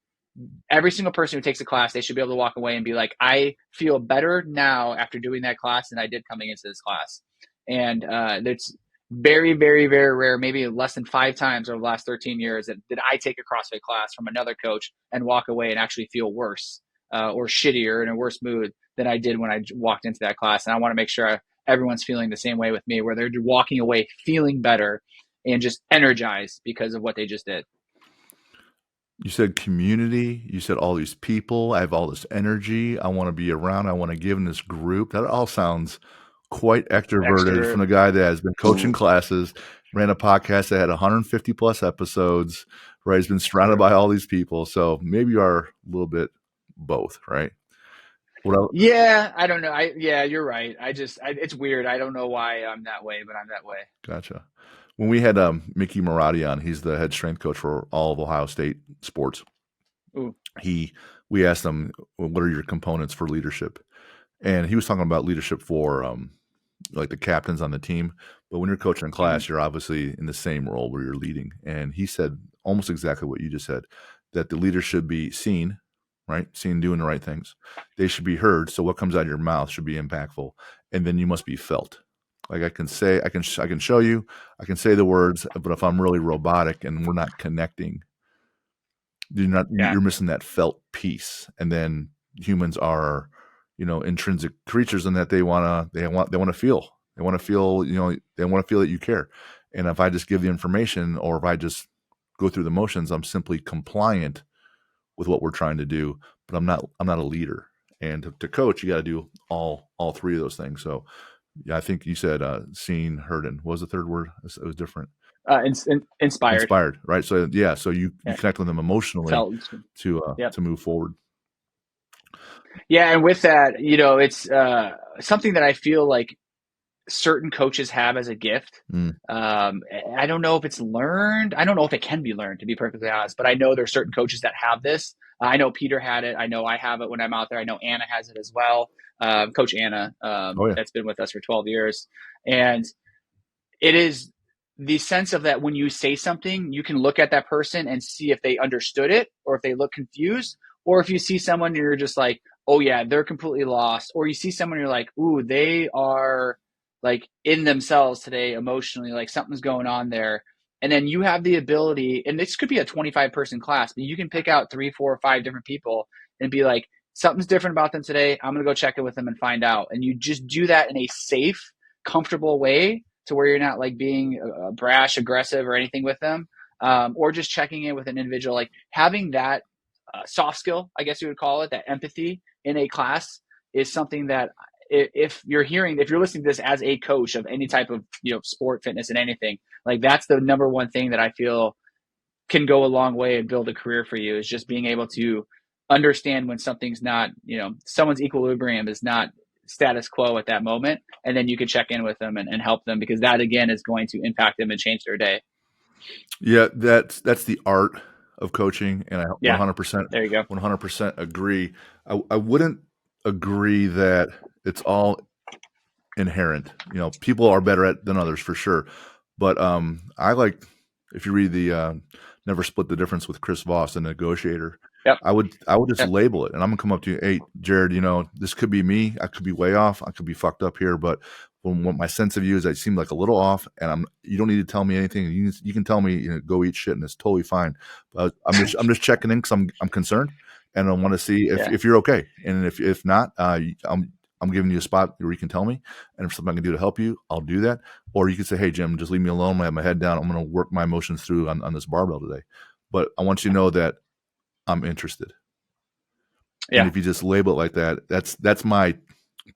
every single person who takes a class, they should be able to walk away and be like, I feel better now after doing that class than I did coming into this class. And it's very, very, very rare, maybe less than 5 times over the last 13 years that I take a CrossFit class from another coach and walk away and actually feel worse or shittier in a worse mood than I did when I walked into that class. And I want to make sure everyone's feeling the same way with me, where they're walking away feeling better and just energized because of what they just did. You said community, you said all these people, I have all this energy, I want to be around, I want to give in this group. That all sounds quite extroverted from a guy that has been coaching classes, ran a podcast that had 150 plus episodes, right? He's been surrounded by all these people. So maybe you are a little bit both, right? Yeah, I don't know. Yeah, you're right. It's weird. I don't know why I'm that way, but I'm that way. Gotcha. When we had Mickey Marati on, he's the head strength coach for all of Ohio State sports. Ooh. We asked him, what are your components for leadership? And he was talking about leadership for like the captains on the team. But when you're coaching a class, you're obviously in the same role where you're leading. And he said almost exactly what you just said, that the leader should be seen, right? Seen doing the right things. They should be heard. So what comes out of your mouth should be impactful. And then you must be felt. Like I can show you, I can say the words, but if I'm really robotic and we're not connecting, you're missing that felt piece. And then humans are, intrinsic creatures in that they want to feel, they want to feel that you care. And if I just give the information or if I just go through the motions, I'm simply compliant with what we're trying to do, but I'm not a leader. And to coach, you got to do all 3 of those things. So yeah, I think you said seen, heard, and what was the third word? It was different. Inspired. Right. So yeah, so you connect with them emotionally to move forward. Yeah, and with that, it's something that I feel like certain coaches have as a gift. I don't know if it's learned. I don't know if it can be learned, to be perfectly honest, but I know there's certain coaches that have this. I know Peter had it. I know I have it when I'm out there. I know Anna has it as well. Coach Anna, that's been with us for 12 years. And it is the sense of that when you say something, you can look at that person and see if they understood it or if they look confused, or if you see someone, you're just like, oh yeah, they're completely lost. Or you see someone, you're like, ooh, they are like in themselves today, emotionally, like something's going on there. And then you have the ability, and this could be a 25 person class, but you can pick out 3, 4, or 5 different people and be like, something's different about them today. I'm going to go check in with them and find out. And you just do that in a safe, comfortable way to where you're not like being brash, aggressive or anything with them. Or just checking in with an individual, like having that soft skill, I guess you would call it, that empathy in a class is something that if you're listening to this as a coach of any type of, sport, fitness, and anything, like that's the number one thing that I feel can go a long way and build a career for you, is just being able to understand when something's not, someone's equilibrium is not status quo at that moment. And then you can check in with them and help them, because that again is going to impact them and change their day. Yeah. That's the art of coaching. And I 100%, there you go. 100% agree. I wouldn't agree that it's all inherent. People are better at than others for sure. But I like, if you read the Never Split the Difference with Chris Voss, the negotiator, I would just label it. And I'm gonna come up to you, hey, Jared, this could be me. I could be way off. I could be fucked up here. But When what my sense of you is, I seem like a little off, and you don't need to tell me anything. You can tell me, go eat shit, and it's totally fine. But I'm just checking in because I'm concerned, and I want to see Yeah, if you're okay. And if not, I'm giving you a spot where you can tell me, and if something I can do to help you, I'll do that. Or you can say, hey Jim, just leave me alone. I'm gonna have my head down. I'm gonna work my emotions through on this barbell today. But I want you to know that I'm interested. And yeah, if you just label it like that, that's my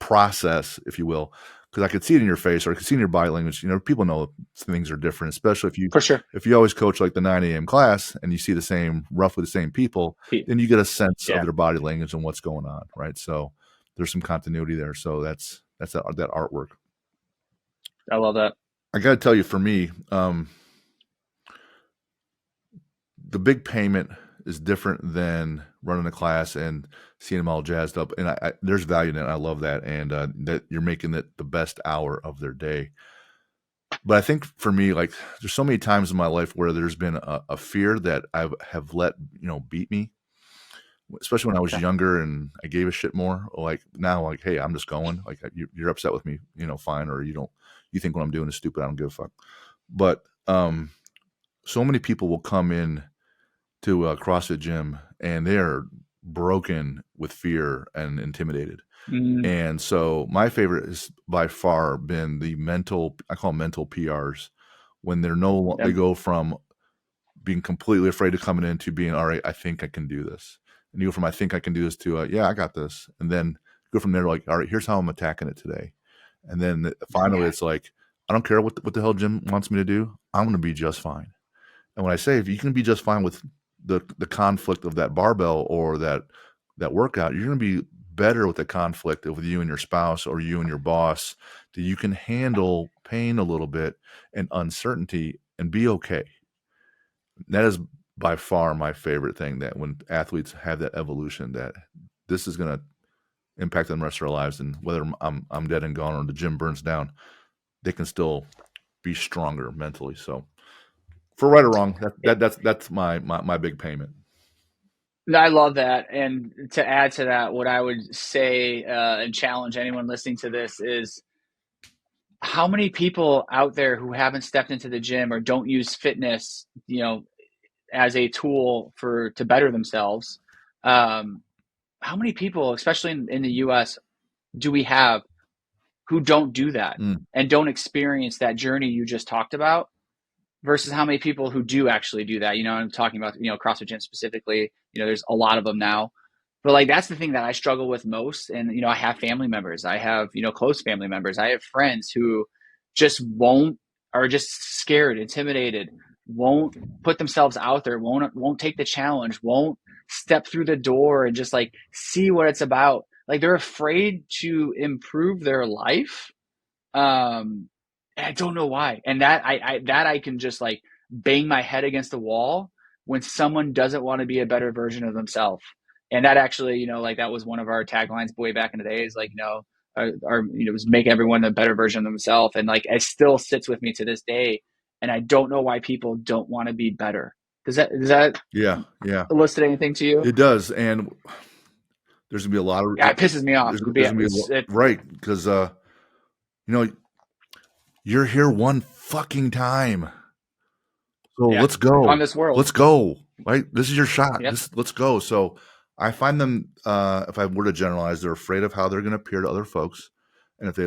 process, if you will, because I could see it in your face or I could see in your body language. People know things are different, especially for sure. if you always coach like the 9 a.m. class and you see roughly the same people, then you get a sense of Yeah, their body language and what's going on, right? So there's some continuity there. So that's that artwork. I love that. I got to tell you, for me, the big payment is different than running a class and seeing them all jazzed up. And there's value in it. I love that. And that you're making it the best hour of their day. But I think for me, like, there's so many times in my life where there's been a fear that I have let, beat me, especially when I was Okay. younger and I gave a shit more. Like now, like, hey, I'm just going. Like, you're upset with me, fine. Or you think what I'm doing is stupid. I don't give a fuck. But so many people will come in to a CrossFit gym and they are broken with fear and intimidated. Mm, And so my favorite has by far been the I call them mental PRs, when they yep. go from being completely afraid of coming in to being, all right, I think I can do this. And you go from, I think I can do this to, yeah, I got this. And then go from there, like, all right, here's how I'm attacking it today. And then finally Yeah. it's like, I don't care what the hell Jim wants me to do. I'm going to be just fine. And when I say, if you can be just fine with the conflict of that barbell or that workout, you're going to be better with the conflict with you and your spouse or you and your boss, that you can handle pain a little bit and uncertainty and be okay. That is by far my favorite thing, that when athletes have that evolution, that this is going to impact them the rest of their lives. And whether I'm dead and gone or the gym burns down, they can still be stronger mentally. So for right or wrong, that's my big payment. I love that. And to add to that, what I would say and challenge anyone listening to this is, how many people out there who haven't stepped into the gym or don't use fitness, as a tool to better themselves? How many people, especially in the U.S., do we have who don't do that Mm. and don't experience that journey you just talked about? Versus how many people who do actually do that? I'm talking about, CrossFit Gym specifically. There's a lot of them now. But like, that's the thing that I struggle with most. And I have family members. I have, close family members. I have friends who just won't, are just scared, intimidated, won't put themselves out there, won't take the challenge, won't step through the door and just like see what it's about. Like, they're afraid to improve their life. And I don't know why. And I can just like bang my head against the wall when someone doesn't want to be a better version of themselves. And that actually, like, that was one of our taglines way back in the day, is like, was make everyone a better version of themselves. And like, it still sits with me to this day. And I don't know why people don't want to be better. Does that Yeah, yeah, elicit anything to you? it does. And there's gonna be a lot of Yeah, it pisses me off. there's gonna be right, because you're here one fucking time, so yeah, let's go, on this world. right? This is your shot. Yep. Let's go. So I find them, if I were to generalize, they're afraid of how they're going to appear to other folks, and if they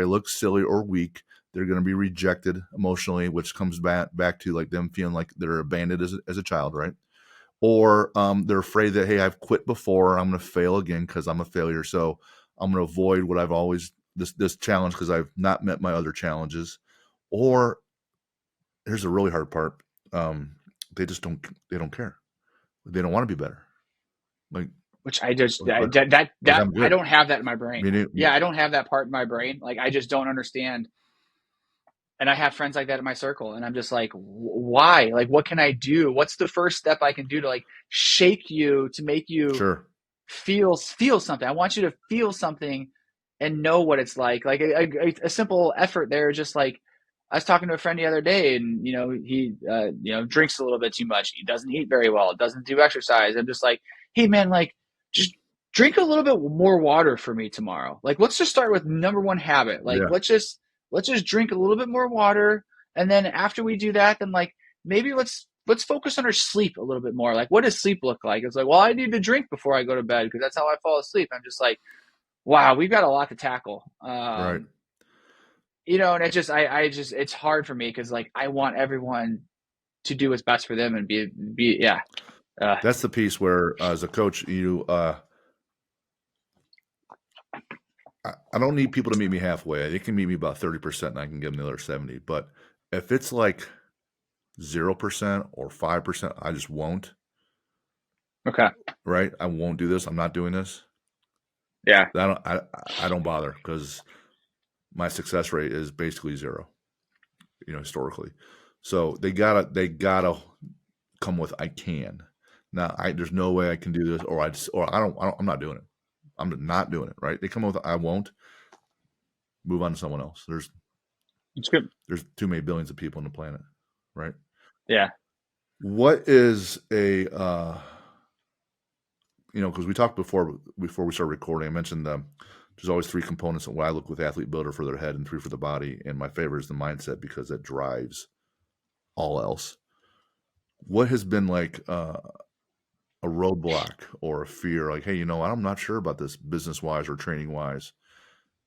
look silly or weak, they're going to be rejected emotionally, which comes back to like them feeling like they're abandoned as a child, right? Or they're afraid that, hey, I've quit before, I'm going to fail again because I'm a failure, so I'm going to avoid what I've always this challenge because I've not met my other challenges. Or here's the really hard part: they just don't care. They don't want to be better. Like, Which I just like, that I'm I good. don't have that in my brain. Me Yeah, I don't have that part in my brain. Like, I just don't understand. And I have friends like that in my circle, and I'm just like, why? Like, what can I do? What's the first step I can do to like shake you, to make you Sure. feel something? I want you to feel something and know what it's like. Like a simple effort there, just like, I was talking to a friend the other day, and he drinks a little bit too much. He doesn't eat very well. Doesn't do exercise. I'm just like, hey man, like, just drink a little bit more water for me tomorrow. Like, let's just start with number one habit. Like, Yeah. let's just drink a little bit more water. And then after we do that, then like maybe let's focus on our sleep a little bit more. Like, what does sleep look like? It's like, well, I need to drink before I go to bed because that's how I fall asleep. I'm just like, wow, we've got a lot to tackle. Right. And it's hard for me because like I want everyone to do what's best for them and yeah. That's the piece where, as a coach, I don't need people to meet me halfway. They can meet me about 30%, and I can give them the other 70. But if it's like 0% or 5%, I just won't. Okay. Right? I won't do this. I'm not doing this. Yeah. I don't bother because my success rate is basically zero, historically. So they gotta come with I can. Now there's no way I can do this, or I'm not doing it. I'm not doing it. Right? They come with I won't. Move on to someone else. It's good. There's too many billions of people on the planet, right? Yeah. What is because we talked before we started recording, I mentioned there's always 3 components of what I look with athlete builder for their head and 3 for the body. And my favorite is the mindset because it drives all else. What has been like a roadblock or a fear? Like, hey, I'm not sure about this business wise or training wise.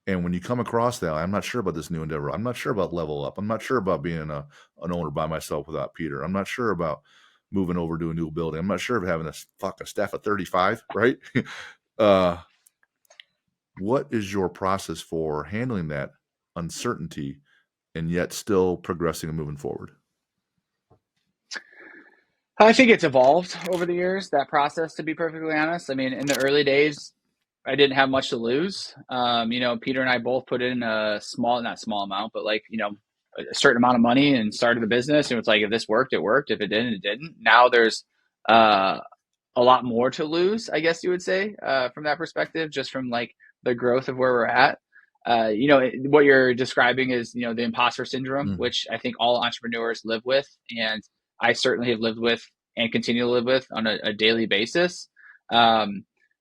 And when you come across that, I'm not sure about this new endeavor. I'm not sure about level up. I'm not sure about being an owner by myself without Peter. I'm not sure about moving over to a new building. I'm not sure of having a staff of 35, right? What is your process for handling that uncertainty and yet still progressing and moving forward? I think it's evolved over the years, that process, to be perfectly honest. I mean, in the early days, I didn't have much to lose. Peter and I both put in a not small amount, but like, a certain amount of money and started the business. And it's like, if this worked, it worked. If it didn't, it didn't. Now there's a lot more to lose, I guess you would say, from that perspective, just from like the growth of where we're at. What you're describing is, the imposter syndrome, which I think all entrepreneurs live with. And I certainly have lived with and continue to live with on a daily basis.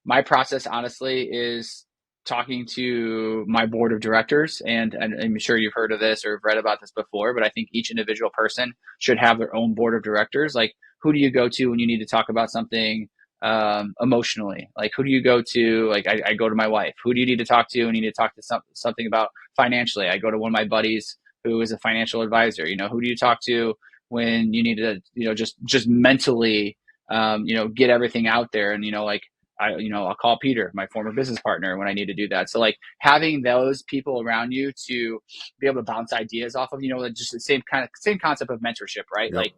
My process, honestly, is talking to my board of directors, and I'm sure you've heard of this or have read about this before, but I think each individual person should have their own board of directors. Like, who do you go to when you need to talk about something emotionally? Like, who do you go to? Like, I go to my wife. Who do you need to talk to when you need to talk to something about financially? I go to one of my buddies who is a financial advisor. Who do you talk to when you need to, just mentally, get everything out there? And, I'll call Peter, my former business partner, when I need to do that. So like having those people around you to be able to bounce ideas off of, just the same concept of mentorship, right? Yep. Like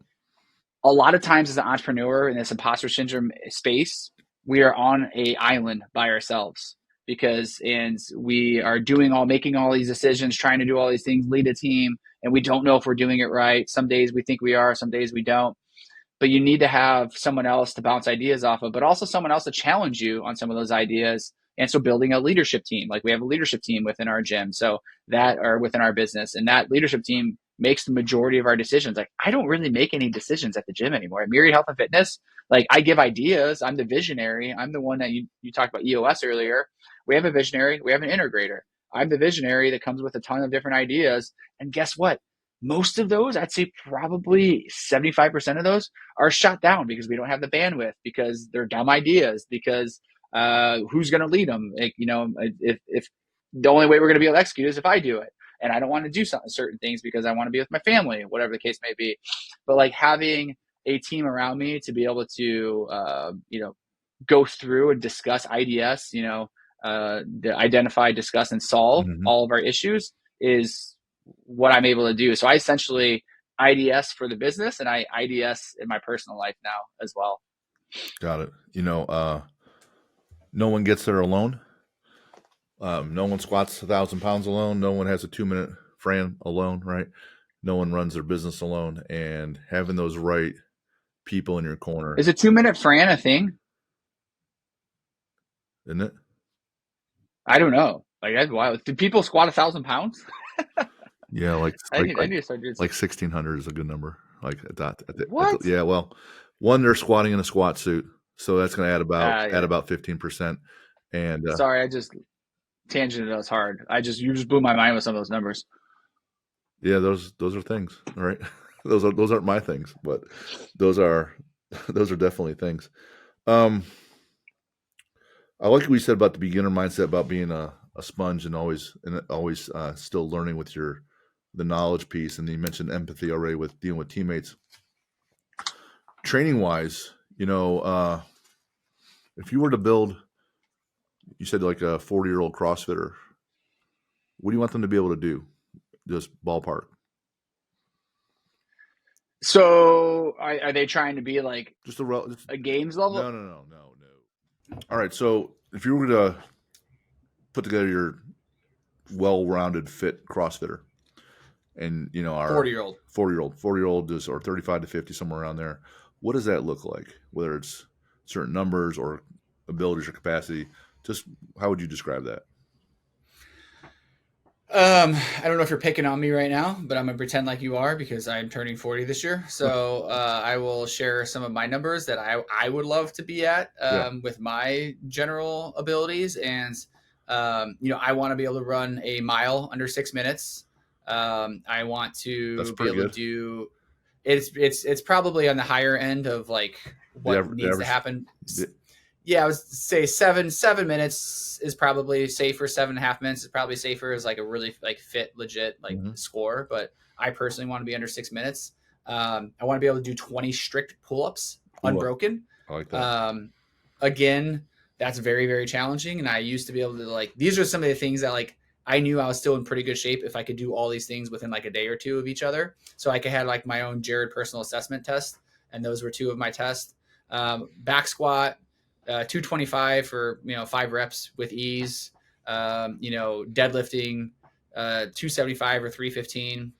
a lot of times as an entrepreneur in this imposter syndrome space, we are on an island by ourselves and we are making all these decisions, trying to do all these things, lead a team, and we don't know if we're doing it right. Some days we think we are, some days we don't. But you need to have someone else to bounce ideas off of, but also someone else to challenge you on some of those ideas. And so building a leadership team, like we have a leadership team within our gym, or within our business. And that leadership team makes the majority of our decisions. Like, I don't really make any decisions at the gym anymore. At Myriad Health and Fitness, like I give ideas. I'm the visionary. I'm the one that you talked about EOS earlier. We have a visionary. We have an integrator. I'm the visionary that comes with a ton of different ideas. And guess what? Most of those, I'd say probably 75% of those are shot down because we don't have the bandwidth, because they're dumb ideas, because who's going to lead them? Like, if the only way we're going to be able to execute is if I do it, and I don't want to do certain things because I want to be with my family, whatever the case may be. But like having a team around me to be able to, go through and discuss IDS, identify, discuss, and solve all of our issues is what I'm able to do. So I essentially IDS for the business, and I IDS in my personal life now as well. Got it. No one gets there alone. No one squats 1,000 pounds alone. No one has a 2-minute Fran alone, right? No one runs their business alone. And having those right people in your corner. Is a 2-minute Fran a thing? Isn't it? I don't know. Like, that's wild. Do people squat 1,000 pounds? Yeah, I need to start doing 1,600 is a good number. Like at that. What? Yeah, well, one, they're squatting in a squat suit, so that's going to add about 15%. And Sorry, I just tangented us hard. You just blew my mind with some of those numbers. yeah, those are things, all right? Those aren't my things, but those are those are definitely things. Um, I like what you said about the beginner mindset, about being a sponge and always still learning with the knowledge piece. And you mentioned empathy already with dealing with teammates. Training wise, if you were to build, you said like a 40-year-old CrossFitter, what do you want them to be able to do? Just ballpark. So are they trying to be like Just just, a games level? no. All right. So if you were to put together your well-rounded fit CrossFitter, and our 40-year-old 40-year old is, or 35 to 50, somewhere around there, what does that look like? Whether it's certain numbers or abilities or capacity, just how would you describe that? I don't know if you're picking on me right now, but I'm gonna pretend like you are because I'm turning 40 this year. So I will share some of my numbers that I would love to be at with my general abilities, and I want to be able to run a mile under 6 minutes. I want to be able good. to do. It's probably on the higher end of like what needs to happen. Yeah, I would say 7 minutes is probably safer. 7.5 minutes is probably safer as like a really like fit, legit like score. But I personally want to be under 6 minutes. I want to be able to do 20 strict pull-ups unbroken. I like that. Again, that's very, very challenging. And I used to be able to like, these are some of the things that like I knew I was still in pretty good shape if I could do all these things within like a day or two of each other. So I could have like my own Jared personal assessment test. And those were two of my tests. Back squat, 225 for 5 reps with ease. Deadlifting 275 or 315,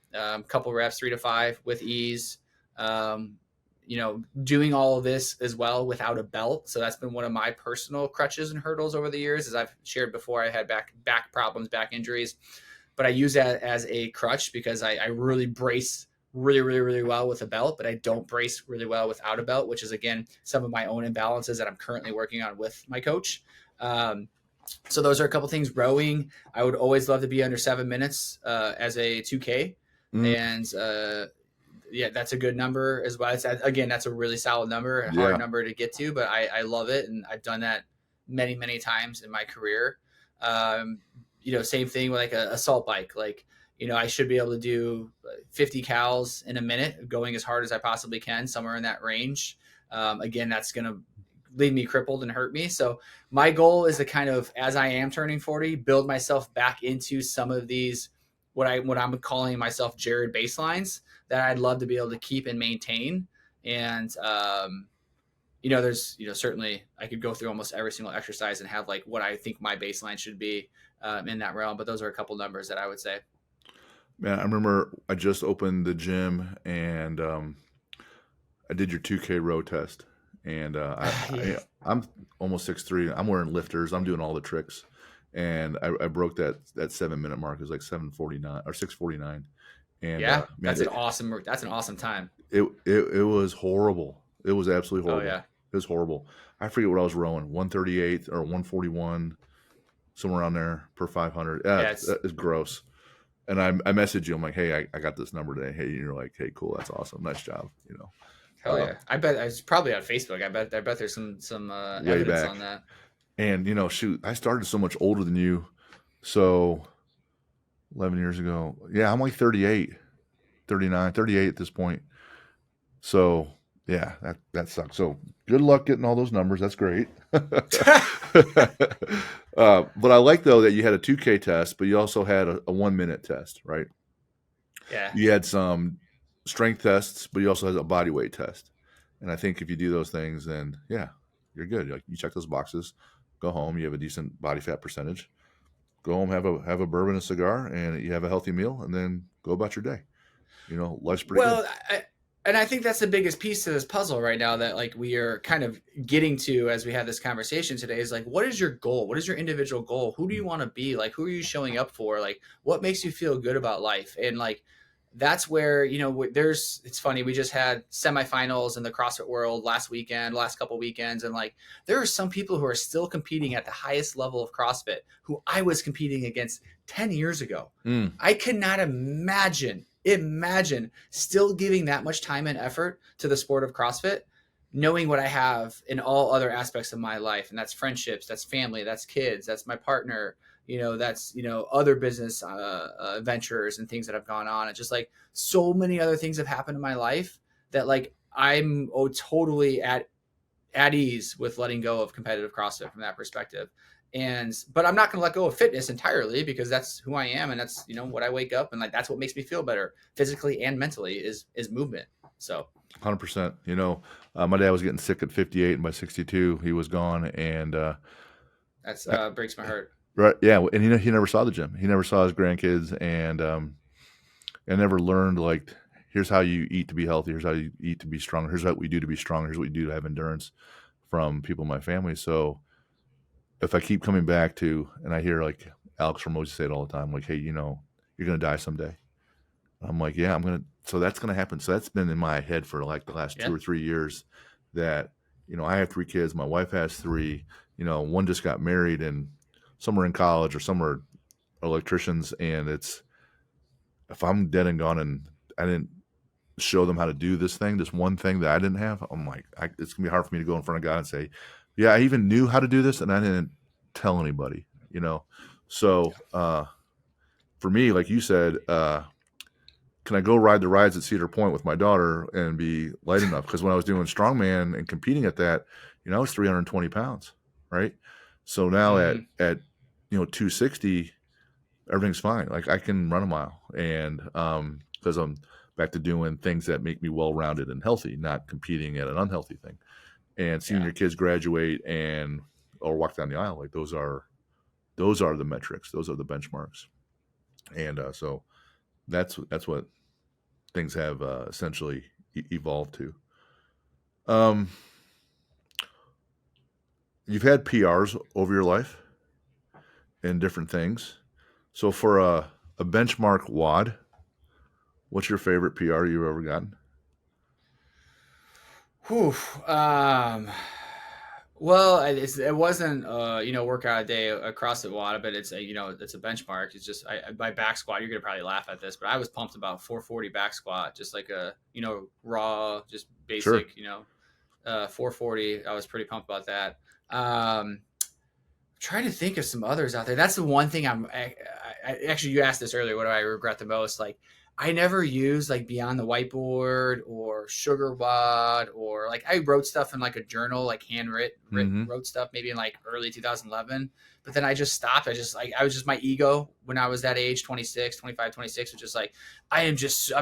couple reps 3 to 5 with ease. Doing all of this as well without a belt. So that's been one of my personal crutches and hurdles over the years. As I've shared before, I had back problems, back injuries, but I use that as a crutch because I really brace really, really, really well with a belt, but I don't brace really well without a belt, which is, again, some of my own imbalances that I'm currently working on with my coach. So those are a couple things. Rowing, I would always love to be under 7 minutes as a 2K. And that's a good number as well. That's a really solid number, a hard number to get to, but I love it. And I've done that many, many times in my career. Same thing with like a assault bike. Like, I should be able to do 50 cals in a minute, going as hard as I possibly can, somewhere in that range. Again, that's going to leave me crippled and hurt me. So my goal is to kind of, as I am turning 40, build myself back into some of these, what I'm calling myself Jared baselines that I'd love to be able to keep and maintain. And, there's, certainly I could go through almost every single exercise and have like what I think my baseline should be in that realm. But those are a couple numbers that I would say. Man, I remember I just opened the gym and I did your 2K row test. And I'm almost 6'3". I'm wearing lifters. I'm doing all the tricks. And I broke that 7-minute mark. It was like 7:49 or 6:49. And that's an awesome time. It was horrible. It was absolutely horrible. Oh yeah. It was horrible. I forget what I was rowing, 138 or 141, somewhere around there per 500. It's gross. And I messaged you. I'm like, hey, I got this number today. Hey, and you're like, hey, cool, that's awesome, nice job. Hell yeah. I bet it's probably on Facebook. I bet there's some evidence on that. And shoot, I started so much older than you. So 11 years ago. Yeah, I'm like 38, 39, 38 at this point. So yeah, that sucks. So good luck getting all those numbers. That's great. But I like though that you had a 2K test, but you also had a 1-minute test, right? Yeah. You had some strength tests, but you also had a body weight test. And I think if you do those things, then yeah, you're good. Like, you check those boxes, go home, you have a decent body fat percentage. Go home, have a bourbon, a cigar, and you have a healthy meal, and then go about your day. Life's pretty good. And I think that's the biggest piece to this puzzle right now that like we are kind of getting to as we have this conversation today is like, what is your goal? What is your individual goal? Who do you want to be? Like, who are you showing up for? Like, what makes you feel good about life? And like, that's where, it's funny. We just had semifinals in the CrossFit world last couple weekends. And like, there are some people who are still competing at the highest level of CrossFit who I was competing against 10 years ago. I cannot imagine still giving that much time and effort to the sport of CrossFit, knowing what I have in all other aspects of my life. And that's friendships, that's family, that's kids, that's my partner, that's, other business ventures and things that have gone on. It's just like so many other things have happened in my life that like I'm totally at ease with letting go of competitive CrossFit from that perspective. But I'm not going to let go of fitness entirely, because that's who I am. And that's, what I wake up and like, that's what makes me feel better physically and mentally is movement. So 100%. My dad was getting sick at 58, and by 62 he was gone. And that's breaks my heart. Right. Yeah. And he never saw the gym. He never saw his grandkids, and never learned, like, here's how you eat to be healthy. Here's how you eat to be strong. Here's what we do to be strong. Here's what we do to have endurance, from people in my family. So if I keep coming back to, and I hear like Alex Ramosi say it all the time, like, hey, you're going to die someday. I'm like, yeah, so that's going to happen. So that's been in my head for like the last 2 or 3 years, that, I have 3 kids. My wife has 3, one just got married, and some are in college or some are electricians. And if I'm dead and gone and I didn't show them how to do this one thing that I didn't have, I'm like, it's gonna be hard for me to go in front of God and say, yeah, I even knew how to do this and I didn't tell anybody, So for me, like you said, can I go ride the rides at Cedar Point with my daughter and be light enough? Because when I was doing strongman and competing at that, I was 320 pounds, right? So now at 260, everything's fine. Like, I can run a mile, and because I'm back to doing things that make me well-rounded and healthy, not competing at an unhealthy thing. And seeing your kids graduate or walk down the aisle, like, those are the metrics, those are the benchmarks. And so that's what things have essentially evolved to. You've had PRs over your life in different things. So for a benchmark WOD, what's your favorite PR you've ever gotten? Whew. Well, it wasn't workout a day across the water, but it's it's a benchmark. It's just my back squat. You're gonna probably laugh at this, but I was pumped about 440 back squat, just like a raw, just basic, 440. I was pretty pumped about that. Trying to think of some others out there. That's the one thing I actually, you asked this earlier. What do I regret the most? Like, I never used like Beyond the Whiteboard or Sugar WOD, or like I wrote stuff in like a journal, like handwritten wrote stuff maybe in like early 2011, but then I just stopped. I was just, my ego when I was that age, 25, 26, was just like, I'm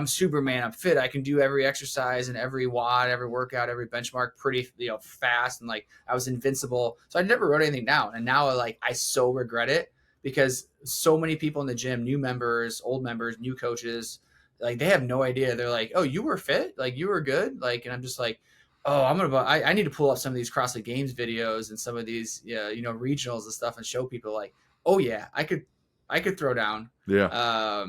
Superman. I'm fit. I can do every exercise and every WOD, every workout, every benchmark pretty, fast. And like, I was invincible. So I never wrote anything down. And now I so regret it, because so many people in the gym, new members, old members, new coaches, like, they have no idea. They're like, oh, you were fit? Like, you were good? Like, and I'm just like, oh, I need to pull up some of these CrossFit Games videos and some of these, regionals and stuff, and show people like, oh yeah, I could throw down. Yeah.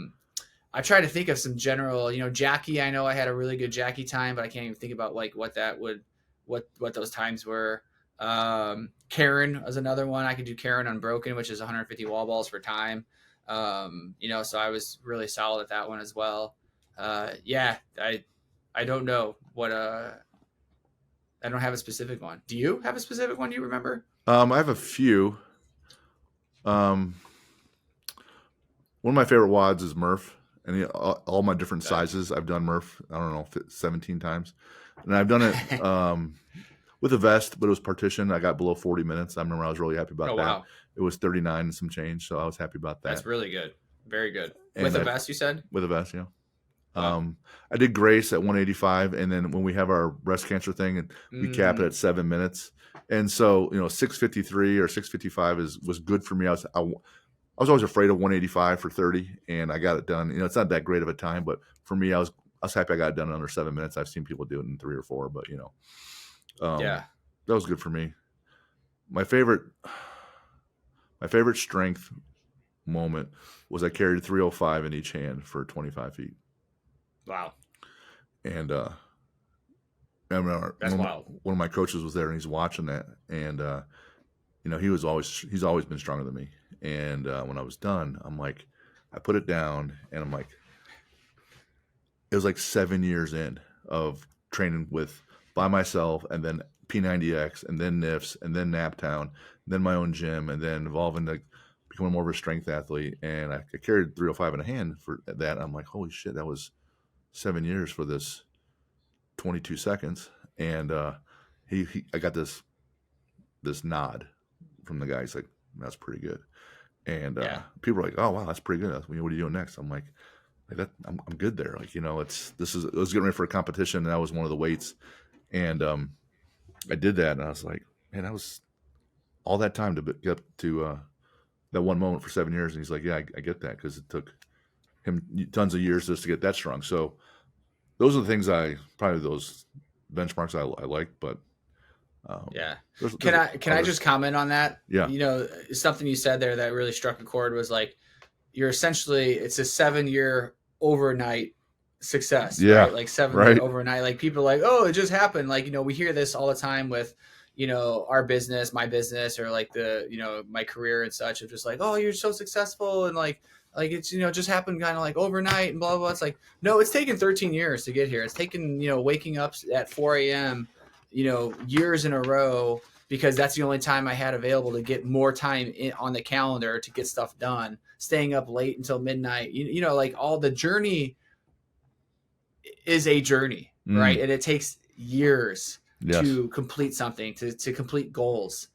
I try to think of some general, Jackie. I know I had a really good Jackie time, but I can't even think about like what those times were. Karen was another one. I could do Karen unbroken, which is 150 wall balls for time. So I was really solid at that one as well. I don't know what, I don't have a specific one. Do you have a specific one you remember? I have a few. One of my favorite WODs is Murph, and all my different sizes. I've done Murph, I don't know, 17 times, and I've done it with a vest, but it was partitioned. I got below 40 minutes. I remember I was really happy about that. Wow. It was 39 and some change, so I was happy about that. That's really good. Very good. With a vest, you said? With a vest, yeah. Wow. I did Grace at 185, and then when we have our breast cancer thing, and we cap it at 7 minutes. And so, 653 or 655 was good for me. I was always afraid of 185 for 30, and I got it done. It's not that great of a time, but for me, I was happy I got it done in under 7 minutes. I've seen people do it in 3 or 4, but that was good for me. My favorite strength moment was I carried 305 in each hand for 25 feet. Wow. And I remember That's wild. one of my coaches was there and he's watching that. And, he's always been stronger than me. And when I was done, I'm like, I put it down and I'm like, it was like 7 years in of training by myself and then P90X and then NIFs and then NapTown, then my own gym and then evolving to becoming more of a strength athlete. And I carried 305 in a hand for that. I'm like, holy shit, that was 7 years for this 22 seconds. And I got this nod from the guy. He's like, that's pretty good. And people are like, oh wow, that's pretty good. What are you doing next? I'm like that I'm good there. Like, it was getting ready for a competition and that was one of the weights. And I did that and I was like, man, that was all that time to get up to that one moment for 7 years. And he's like, yeah, I get that, because it took him tons of years just to get that strong. So those are the things those benchmarks I like. But can I just comment on that? Yeah. Something you said there that really struck a chord was like, it's a 7-year overnight success. Yeah. Right? Like 7 year overnight. Like people are like, oh, it just happened. Like, we hear this all the time with, our business, my business, or like my career and such, of just like, oh, you're so successful. And like it's, just happened kind of like overnight and blah, blah, blah. It's like, no, it's taken 13 years to get here. It's taken, waking up at 4 a.m., years in a row, because that's the only time I had available to get more time on the calendar to get stuff done, staying up late until midnight, like all the journey is a journey, right? And it takes years to complete something, to complete goals,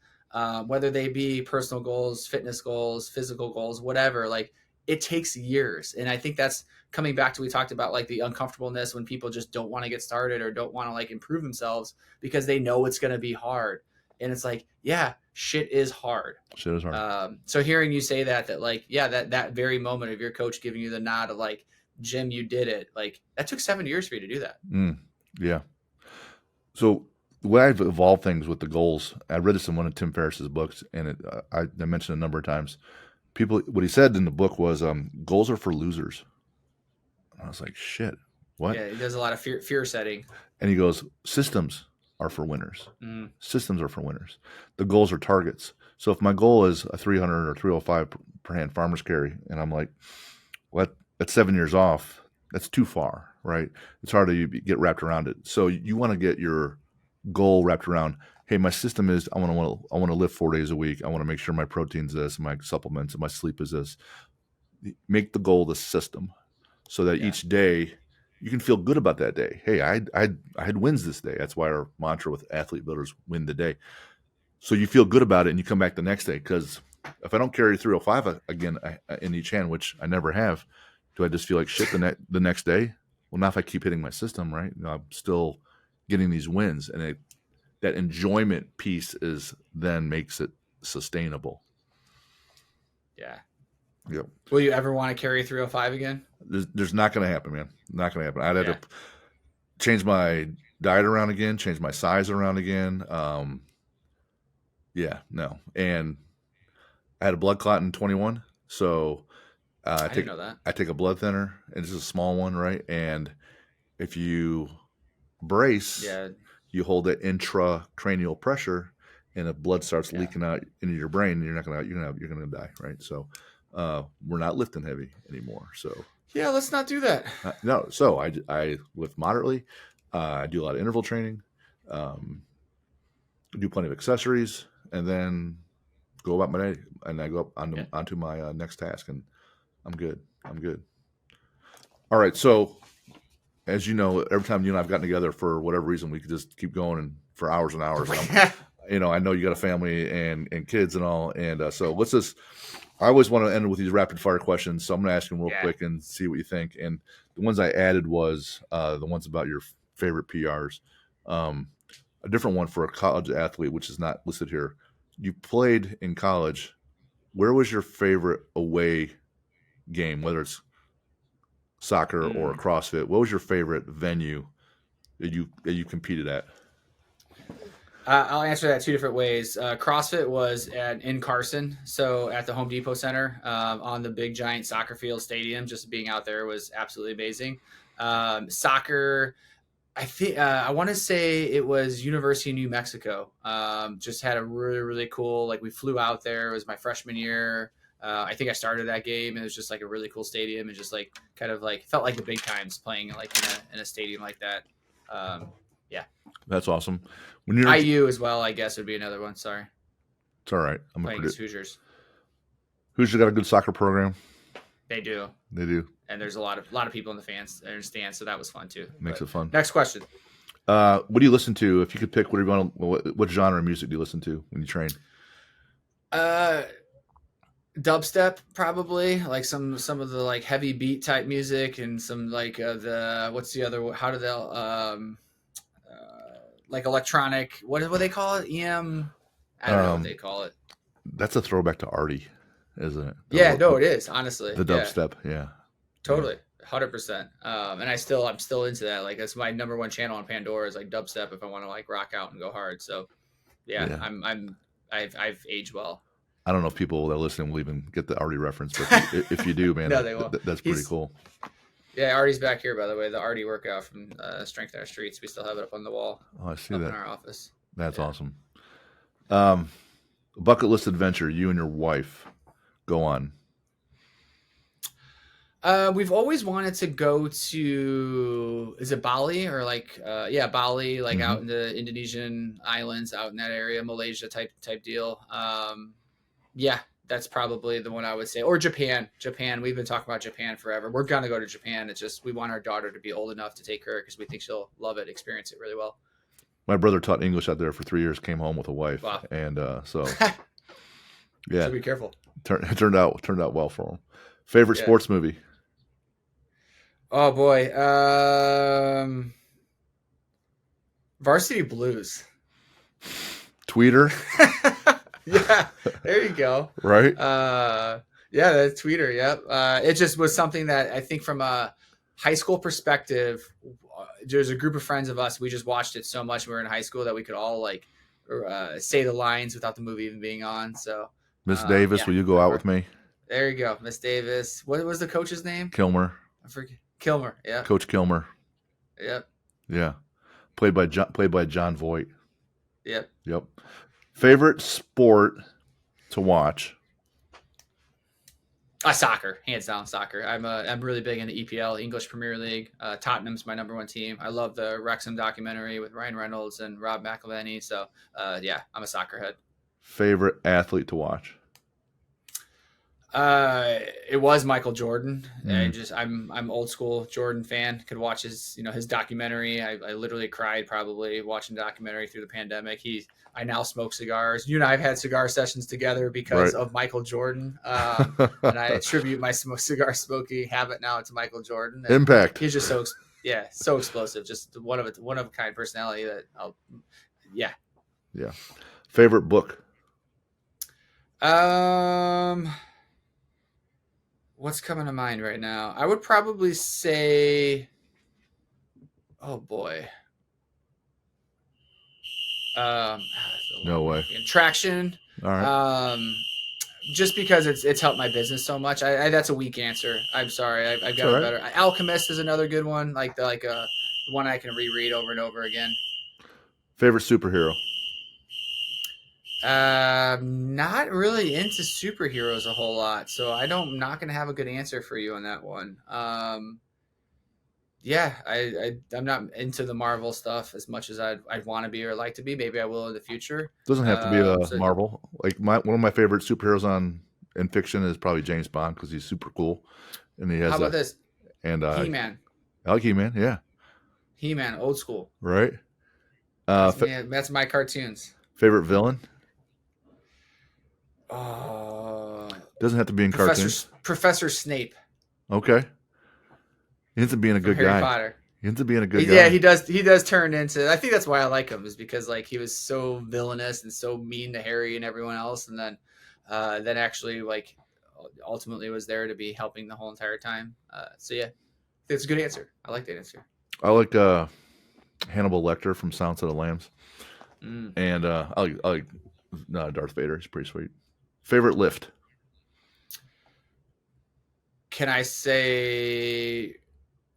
whether they be personal goals, fitness goals, physical goals, whatever. Like, it takes years. And I think that's coming back to, we talked about like the uncomfortableness when people just don't want to get started or don't want to like improve themselves because they know it's going to be hard. And it's like, yeah, shit is hard. So hearing you say that like, yeah, that very moment of your coach giving you the nod of like, Jim, you did it. Like, that took 7 years for you to do that. Yeah. So the way I've evolved things with the goals, I read this in one of Tim Ferriss's books, and I mentioned a number of times. What he said in the book was, goals are for losers. And I was like, shit, what? Yeah, he does a lot of fear setting. And he goes, systems are for winners. Systems are for winners. The goals are targets. So if my goal is a 300 or 305 per hand farmer's carry, and I'm like, well, that's 7 years off. That's too far, right? It's hard to get wrapped around it. So you want to get your goal wrapped around, hey, my system is, I want to lift 4 days a week. I want to make sure my protein's this, my supplements, and my sleep is this. Make the goal the system, so that each day you can feel good about that day. Hey, I had wins this day. That's why our mantra with athlete builders, win the day. So you feel good about it and you come back the next day. Because if I don't carry 305 again in each hand, which I never have, do I just feel like shit the next day? Well, not if I keep hitting my system, right? I'm still getting these wins, and that enjoyment piece then makes it sustainable. Yeah. Yep. Will you ever want to carry 305 again? There's not going to happen, man. Not going to happen. I'd have to change my diet around again, change my size around again. No. And I had a blood clot in 21, so I didn't know that. I take a blood thinner, and it's a small one, right? And if you brace, you hold that intracranial pressure, and if blood starts leaking out into your brain, you're gonna die, right? So we're not lifting heavy anymore. So let's not do that. No. So I lift moderately. I do a lot of interval training. Do plenty of accessories, and then go about my day. And I go up onto my next task, and I'm good. All right. So, as you know, every time you and I've gotten together for whatever reason, we could just keep going and for hours and hours. And I know you got a family and kids and all. And so let's just, I always want to end with these rapid fire questions. So I'm going to ask them real quick and see what you think. And the ones I added was the ones about your favorite PRs. A different one for a college athlete, which is not listed here. You played in college. Where was your favorite away game, whether it's soccer or CrossFit? What was your favorite venue that you competed at? I'll answer that two different ways. CrossFit was in Carson, so at the Home Depot Center on the big giant soccer field stadium. Just being out there was absolutely amazing. Soccer, I think I want to say it was University of New Mexico. Just had a really, really cool, like we flew out there. It was my freshman year. I think I started that game, and it was just like a really cool stadium, and just like kind of like felt like the big times playing like in a stadium like that. Yeah, That's awesome. When you're IU as well, I guess would be another one. Sorry, it's all right. playing against Hoosiers. Hoosiers got a good soccer program. They do. They do. And there's a lot of people in the stands, so that was fun too. Makes it fun. Next question. What do you listen to? If you could pick, what genre of music do you listen to when you train? Dubstep, probably, like some of the like heavy beat type music, and some like what's the other? How do they like electronic? What do they call it? EM? I don't know what they call it. That's a throwback to Artie, isn't it? It is, honestly. The dubstep, yeah. Totally, 100%. And I'm still into that. Like that's my number one channel on Pandora is like dubstep if I want to like rock out and go hard. So yeah. I've aged well. I don't know if people that are listening will even get the Artie reference, but if you do, man, no, they won't. That's pretty cool. Yeah, Artie's back here, by the way. The Artie workout from Strength in Our Streets. We still have it up on the wall. Oh, I see up that in our office. That's awesome. Bucket list adventure you and your wife go on. We've always wanted to go to, is it Bali or like, Bali, like out in the Indonesian islands, out in that area, Malaysia type deal. Yeah, that's probably the one I would say. Or Japan. We've been talking about Japan forever. We're going to go to Japan. It's just, we want our daughter to be old enough to take her because we think she'll love it, experience it really well. My brother taught English out there for 3 years, came home with a wife. Wow. And so, yeah. So be careful. It turned out well for him. Favorite sports movie? Oh boy. Varsity Blues. Tweeter? Yeah, there you go. Right? Yeah, that's Tweeter, yep. It just was something that I think from a high school perspective, there's a group of friends of us, we just watched it so much when we were in high school that we could all like say the lines without the movie even being on. So Miss Davis, will you go out with me? There you go. Miss Davis. What was the coach's name? Kilmer. I forget. Kilmer, yeah. Coach Kilmer. Yep. Yeah. Played by John Voight. Yep. Favorite sport to watch? Soccer, hands down, soccer. I'm really big into EPL, English Premier League. Tottenham's my number one team. I love the Wrexham documentary with Ryan Reynolds and Rob McElhenney. So, yeah, I'm a soccer head. Favorite athlete to watch? It was Michael Jordan. I'm old school Jordan fan. Could watch his documentary. I literally cried probably watching the documentary through the pandemic. I now smoke cigars. You and I have had cigar sessions together because of Michael Jordan. And I attribute my cigar smoking habit now to Michael Jordan. And Impact. He's just so explosive. Just one of a kind personality that yeah. Favorite book? What's coming to mind right now? I would probably say, oh boy. No way. Traction. All right. Just because it's helped my business so much. That's a weak answer. I'm sorry. I've got a better. Alchemist is another good one. Like one I can reread over and over again. Favorite superhero? Not really into superheroes a whole lot, so I'm not gonna have a good answer for you on that one. Yeah, I'm not into the Marvel stuff as much as I'd want to be or like to be. Maybe I will in the future. Doesn't have to be Marvel. Like one of my favorite superheroes in fiction is probably James Bond because he's super cool, and he has. How about this? And He-Man. I like He-Man. Yeah. He-Man, old school. Right. That's my cartoons. Favorite villain? Doesn't have to be in cartoons. Professor Snape. Okay. He ends up being a good guy. Harry Potter. He ends up being a good guy. Yeah, he does. He does turn into. I think that's why I like him, is because like he was so villainous and so mean to Harry and everyone else, and then actually like ultimately was there to be helping the whole entire time. So yeah, it's a good answer. I like that answer. I like Hannibal Lecter from Silence of the Lambs, and I like Darth Vader. He's pretty sweet. Favorite lift? Can I say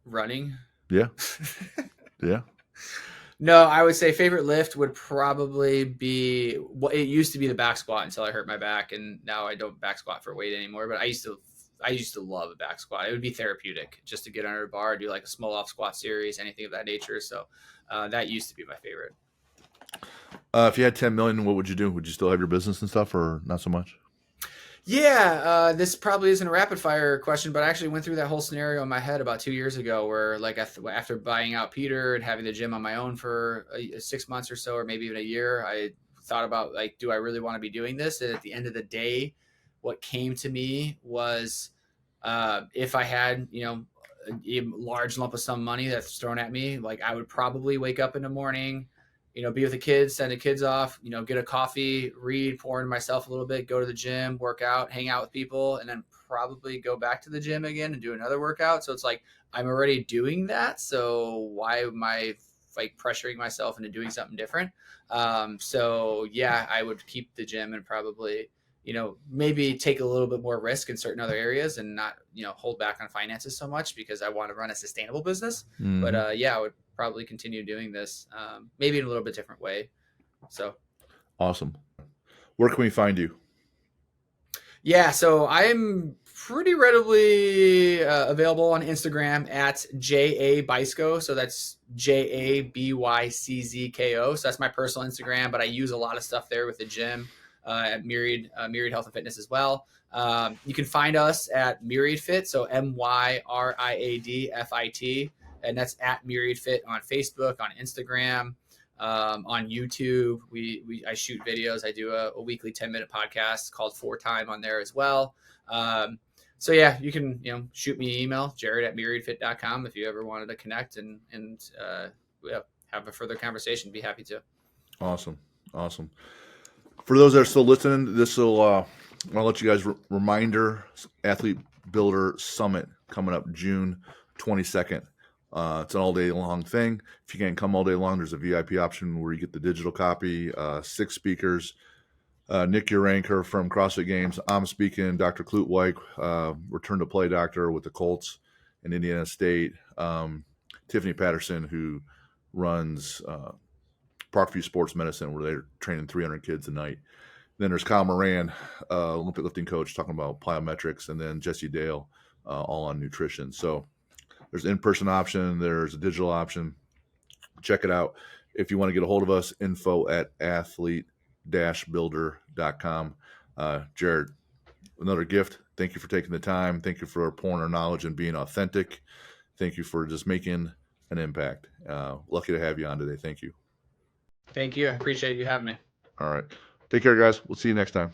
running? Yeah. Yeah. No, I would say favorite lift would probably be, well, it used to be the back squat until I hurt my back, and now I don't back squat for weight anymore. But I used to love a back squat. It would be therapeutic just to get under a bar, do like a small off squat series, anything of that nature. So that used to be my favorite. If you had 10 million, what would you do? Would you still have your business and stuff, or not so much? Yeah, this probably isn't a rapid fire question, but I actually went through that whole scenario in my head about 2 years ago, where like after buying out Peter and having the gym on my own for 6 months or so, or maybe even a year, I thought about like, do I really want to be doing this? And at the end of the day, what came to me was, if I had, a large lump of some money that's thrown at me, like I would probably wake up in the morning, be with the kids, send the kids off, get a coffee, read, pour into myself a little bit, go to the gym, work out, hang out with people, and then probably go back to the gym again and do another workout. So it's like, I'm already doing that. So why am I like pressuring myself into doing something different? So yeah, I would keep the gym and probably, maybe take a little bit more risk in certain other areas and not, hold back on finances so much, because I want to run a sustainable business. Mhm. But yeah, I would probably continue doing this, maybe in a little bit different way. So Awesome. Where can we find you? yeah, so I'm pretty readily available on Instagram at Byczko. So that's JABYCZKO. So that's my personal Instagram, but I use a lot of stuff there with the gym at Myriad Health and Fitness as well. You can find us at Myriad Fit, so MYRIADFIT, and that's at Myriad Fit on Facebook, on Instagram. On YouTube, I shoot videos. I do a weekly 10-minute podcast called 4Time on there as well. So yeah, you can shoot me an email, jared@myriadfit.com, if you ever wanted to connect and have a further conversation. Be happy to. Awesome. For those that are still listening, this will I'll let you guys reminder, Athlete Builder Summit coming up June 22nd. It's an all-day long thing. If you can't come all day long, there's a VIP option where you get the digital copy, 6 speakers. Nick Uranker from CrossFit Games. I'm speaking. Dr. Klutwijk, return to play doctor with the Colts in Indiana State. Tiffany Patterson, who runs Parkview Sports Medicine, where they're training 300 kids a night. Then there's Kyle Moran, Olympic lifting coach, talking about plyometrics, and then Jesse Dale, all on nutrition. So there's an in-person option. There's a digital option. Check it out. If you want to get a hold of us, info@athlete-builder.com. Jared, another gift. Thank you for taking the time. Thank you for pouring our knowledge and being authentic. Thank you for just making an impact. Lucky to have you on today. Thank you. Thank you. I appreciate you having me. All right. Take care, guys. We'll see you next time.